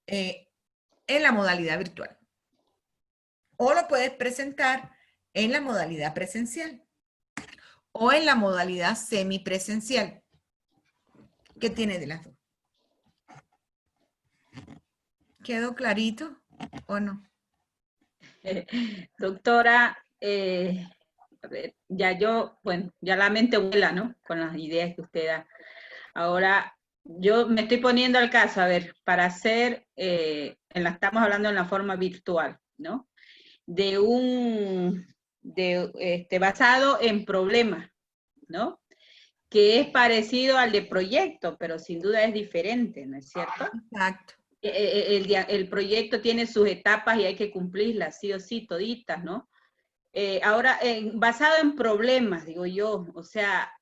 en la modalidad virtual o lo puedes presentar en la modalidad presencial o en la modalidad semipresencial. ¿Qué tiene de las dos? ¿Quedó clarito o no? Doctora, a ver, ya la mente vuela, ¿no? Con las ideas que usted da. Ahora, yo me estoy poniendo al caso, a ver, para hacer, estamos hablando en la forma virtual, ¿no? Basado en problemas, ¿no? Que es parecido al de proyecto, pero sin duda es diferente, ¿no es cierto? Exacto. El proyecto tiene sus etapas y hay que cumplirlas, sí o sí, toditas, ¿no? Ahora, basado en problemas, digo yo, o sea,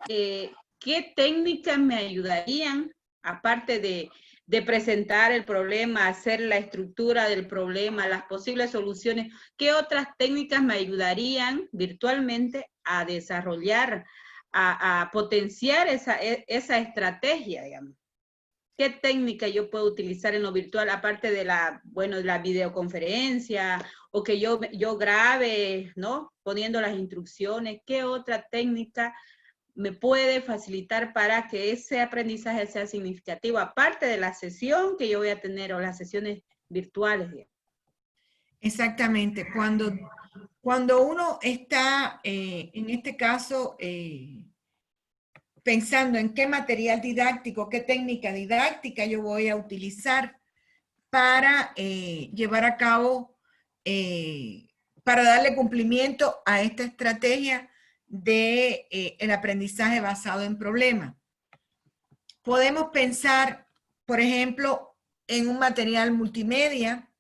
¿qué técnicas me ayudarían, aparte de presentar el problema, hacer la estructura del problema, las posibles soluciones, qué otras técnicas me ayudarían virtualmente a desarrollar, a potenciar esa estrategia, digamos? ¿Qué técnica yo puedo utilizar en lo virtual, aparte de la videoconferencia, o que yo grabe, ¿no? Poniendo las instrucciones? ¿Qué otra técnica me puede facilitar para que ese aprendizaje sea significativo, aparte de la sesión que yo voy a tener o las sesiones virtuales? Exactamente. Cuando uno está, en este caso, pensando en qué material didáctico, qué técnica didáctica yo voy a utilizar para llevar a cabo, para darle cumplimiento a esta estrategia de el aprendizaje basado en problemas. Podemos pensar, por ejemplo, en un material multimedia.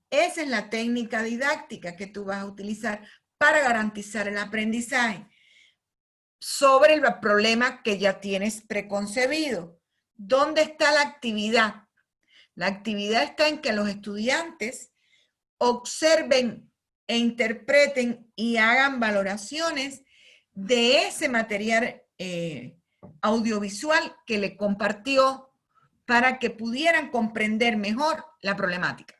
Esa es la técnica didáctica que tú vas a utilizar para garantizar el aprendizaje sobre el problema que ya tienes preconcebido. ¿Dónde está la actividad? La actividad está en que los estudiantes observen e interpreten y hagan valoraciones de ese material audiovisual que le compartió para que pudieran comprender mejor la problemática.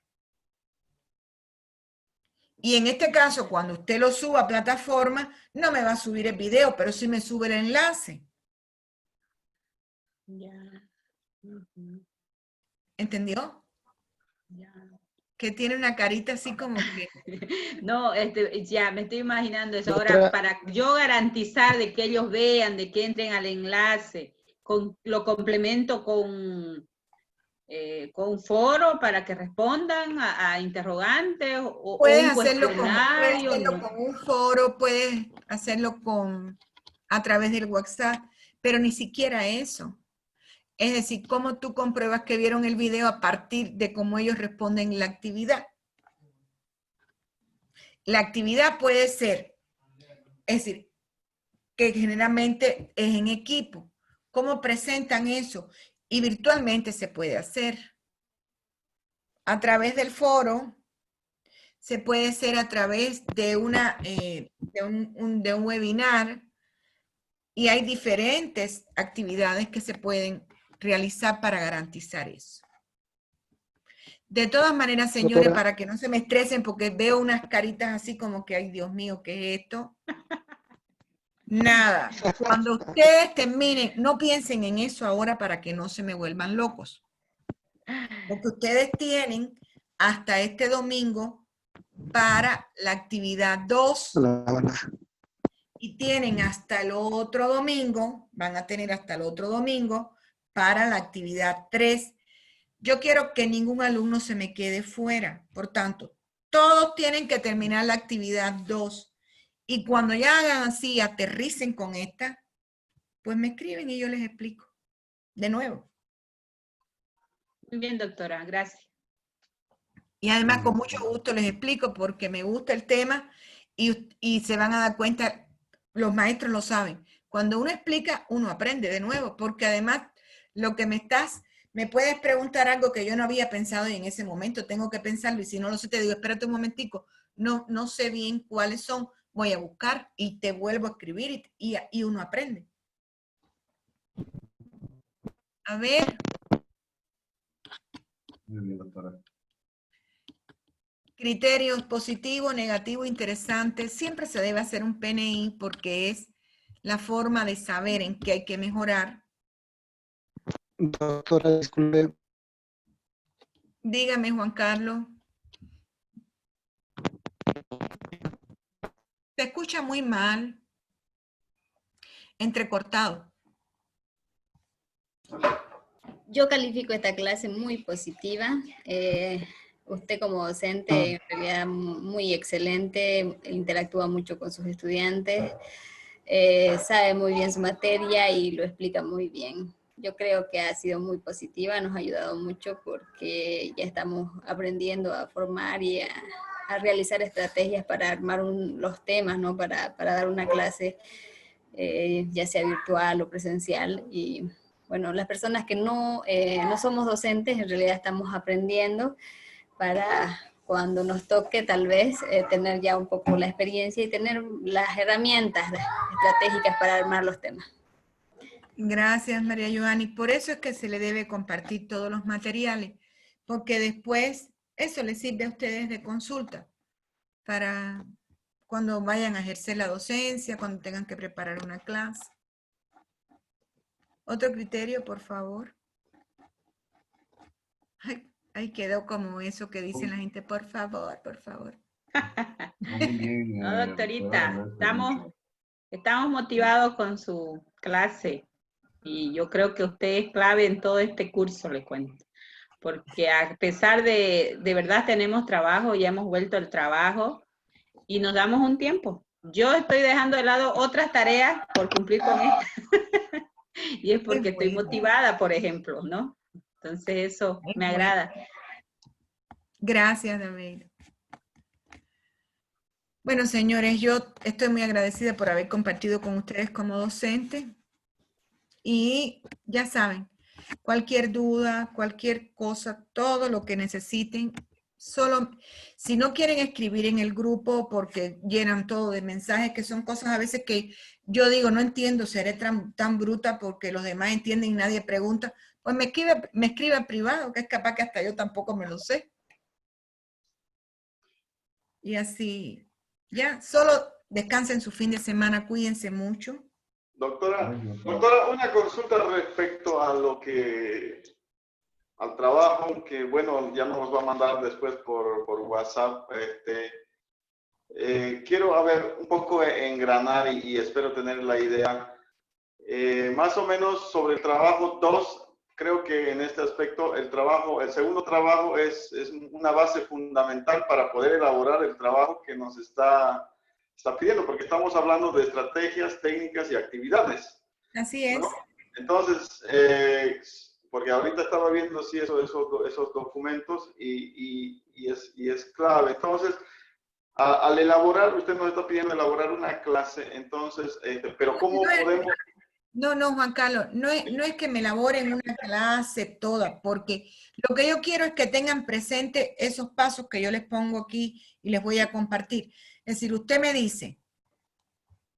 Y en este caso, cuando usted lo suba a plataforma, no me va a subir el video, pero sí me sube el enlace. Ya. ¿Entendió? Ya. Que tiene una carita así como que... No, ya me estoy imaginando eso. Doctora, Ahora, para yo garantizar de que ellos vean, de que entren al enlace, lo complemento con un foro para que respondan a interrogantes o Puedes un hacerlo cuestionario. con un foro, puedes hacerlo a través del WhatsApp, pero ni siquiera eso. Es decir, cómo tú compruebas que vieron el video a partir de cómo ellos responden en la actividad. La actividad puede ser, es decir, que generalmente es en equipo. ¿Cómo presentan eso? Y virtualmente se puede hacer. A través del foro, se puede hacer a través de, de un webinar, y hay diferentes actividades que se pueden realizar para garantizar eso. De todas maneras, señores, Doctora. para que no se me estresen, porque veo unas caritas así como que, ay, Dios mío, ¿qué es esto? Nada. Cuando ustedes terminen, no piensen en eso ahora para que no se me vuelvan locos. Porque ustedes tienen hasta este domingo para la actividad 2 y tienen hasta el otro domingo, van a tener hasta el otro domingo para la actividad 3. Yo quiero que ningún alumno se me quede fuera. Por tanto, todos tienen que terminar la actividad 2. Y cuando ya hagan así, aterricen con esta, pues me escriben y yo les explico. De nuevo. Muy bien, doctora, gracias. Y además con mucho gusto les explico porque me gusta el tema y se van a dar cuenta, los maestros lo saben. Cuando uno explica, uno aprende de nuevo, porque además lo que me puedes preguntar algo que yo no había pensado y en ese momento tengo que pensarlo y si no lo sé te digo, espérate un momentico, no sé bien cuáles son, voy a buscar y te vuelvo a escribir y uno aprende. A ver. Muy bien, doctora. Criterios positivo, negativo, interesante. Siempre se debe hacer un PNI porque es la forma de saber en qué hay que mejorar. Doctora, disculpe. Dígame, Juan Carlos. Se escucha muy mal. Entrecortado. Yo califico esta clase muy positiva. Usted como docente en realidad muy excelente, interactúa mucho con sus estudiantes, sabe muy bien su materia y lo explica muy bien. Yo creo que ha sido muy positiva, nos ha ayudado mucho porque ya estamos aprendiendo a formar y a realizar estrategias para armar los temas, ¿no? Para dar una clase, ya sea virtual o presencial. Y bueno, las personas que no somos docentes, en realidad estamos aprendiendo para cuando nos toque tal vez tener ya un poco la experiencia y tener las herramientas estratégicas para armar los temas. Gracias, María Giovanni. Por eso es que se le debe compartir todos los materiales, porque después eso les sirve a ustedes de consulta para cuando vayan a ejercer la docencia, cuando tengan que preparar una clase. Otro criterio, por favor. Ay, ahí quedó como eso que dicen la gente, por favor, por favor. Muy bien, No, doctorita, doctora, estamos motivados con su clase y yo creo que usted es clave en todo este curso, le cuento. Porque a pesar de verdad tenemos trabajo, ya hemos vuelto al trabajo y nos damos un tiempo. Yo estoy dejando de lado otras tareas por cumplir con esta. Y es porque estoy motivada, por ejemplo, ¿no? Entonces eso me agrada. Gracias, David. Bueno, señores, yo estoy muy agradecida por haber compartido con ustedes como docente. Y ya saben, cualquier duda, cualquier cosa, todo lo que necesiten, solo si no quieren escribir en el grupo porque llenan todo de mensajes que son cosas a veces que yo digo, no entiendo, seré tan bruta porque los demás entienden y nadie pregunta, pues me escribe en privado, que es capaz que hasta yo tampoco me lo sé. Y así, ya, solo descansen su fin de semana, cuídense mucho. Doctora, una consulta respecto a al trabajo que, bueno, ya nos va a mandar después por WhatsApp. Quiero, un poco engranar y espero tener la idea. Más o menos sobre el trabajo 2, creo que en este aspecto el segundo trabajo es una base fundamental para poder elaborar el trabajo que nos está pidiendo, porque estamos hablando de estrategias, técnicas y actividades. Así es. ¿No? Entonces, porque ahorita estaba viendo esos documentos y es clave. Entonces, al elaborar, usted nos está pidiendo elaborar una clase, entonces, pero ¿cómo podemos...? No, Juan Carlos, no es que me elaboren una clase toda, porque lo que yo quiero es que tengan presente esos pasos que yo les pongo aquí y les voy a compartir. Es decir, usted me dice,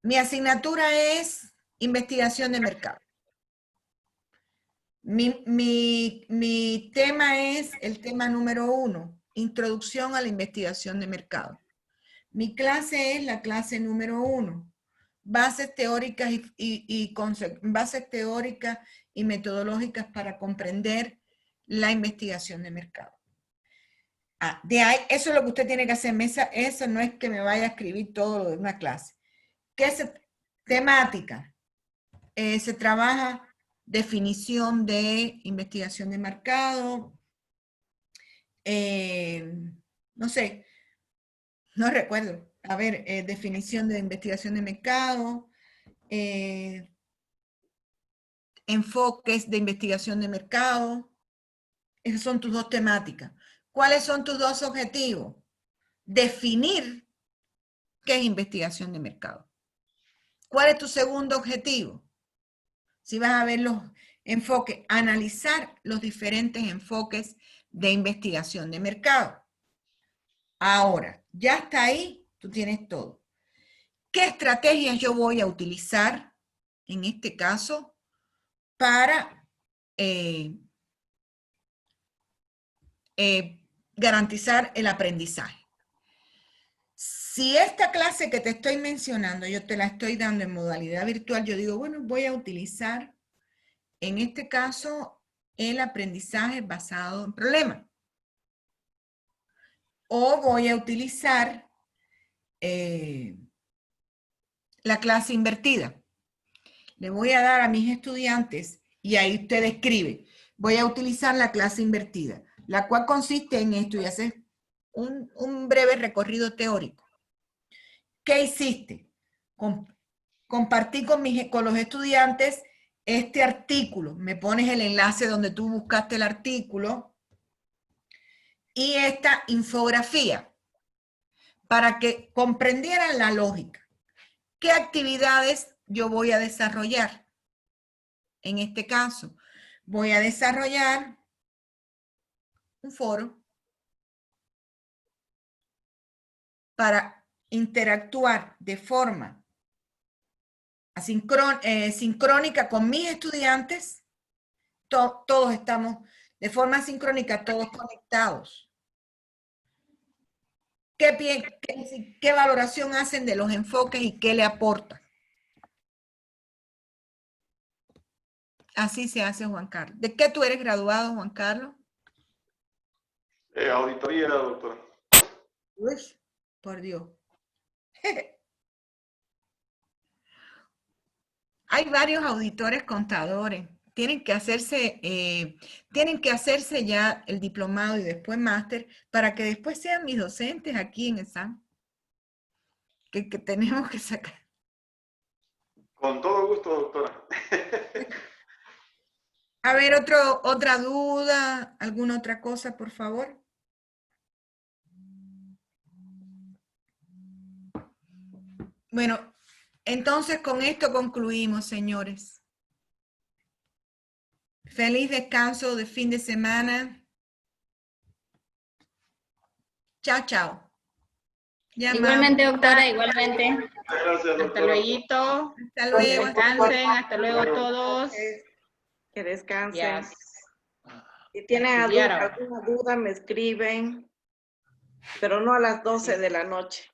mi asignatura es investigación de mercado. Mi tema es el tema número 1, Introducción a la Investigación de Mercado. Mi clase es la clase número 1, bases teóricas bases teóricas y metodológicas para comprender la investigación de mercado. De ahí, eso es lo que usted tiene que hacer. Eso no es que me vaya a escribir todo lo de una clase. ¿Qué es temática? Se trabaja definición de investigación de mercado, no sé, no recuerdo. A ver, definición de investigación de mercado, enfoques de investigación de mercado. Esas son tus dos temáticas. ¿Cuáles son tus dos objetivos? Definir qué es investigación de mercado. ¿Cuál es tu segundo objetivo? Si vas a ver los enfoques, analizar los diferentes enfoques de investigación de mercado. Ahora, ya está ahí, tú tienes todo. ¿Qué estrategias yo voy a utilizar en este caso para garantizar el aprendizaje? Si esta clase que te estoy mencionando, yo te la estoy dando en modalidad virtual, yo digo, bueno, voy a utilizar, en este caso, el aprendizaje basado en problemas. O voy a utilizar la clase invertida. Le voy a dar a mis estudiantes, y ahí usted escribe, voy a utilizar la clase invertida, la cual consiste en esto, y hacer un breve recorrido teórico. ¿Qué hiciste? Compartí con los estudiantes este artículo. Me pones el enlace donde tú buscaste el artículo y esta infografía para que comprendieran la lógica. ¿Qué actividades yo voy a desarrollar? En este caso, voy a desarrollar un foro para interactuar de forma sincrónica con mis estudiantes. Todos estamos de forma sincrónica, todos conectados. ¿Qué valoración hacen de los enfoques y qué le aportan? Así se hace, Juan Carlos. ¿De qué tú eres graduado, Juan Carlos? Auditoría, doctora. Uy, por Dios. Hay varios auditores contadores. Tienen que hacerse ya el diplomado y después máster para que después sean mis docentes aquí en el SAM. Que tenemos que sacar. Con todo gusto, doctora. A ver, otra duda, alguna otra cosa, por favor. Bueno, entonces con esto concluimos, señores. Feliz descanso de fin de semana. Chao, chao. Igualmente, doctora, igualmente. Gracias, Hasta doctora. luego. Hasta luego. Descansen, hasta luego a todos. Que descansen. Yes. Si tienen Estudiaron. alguna duda, me escriben, pero no a las 12 de la noche.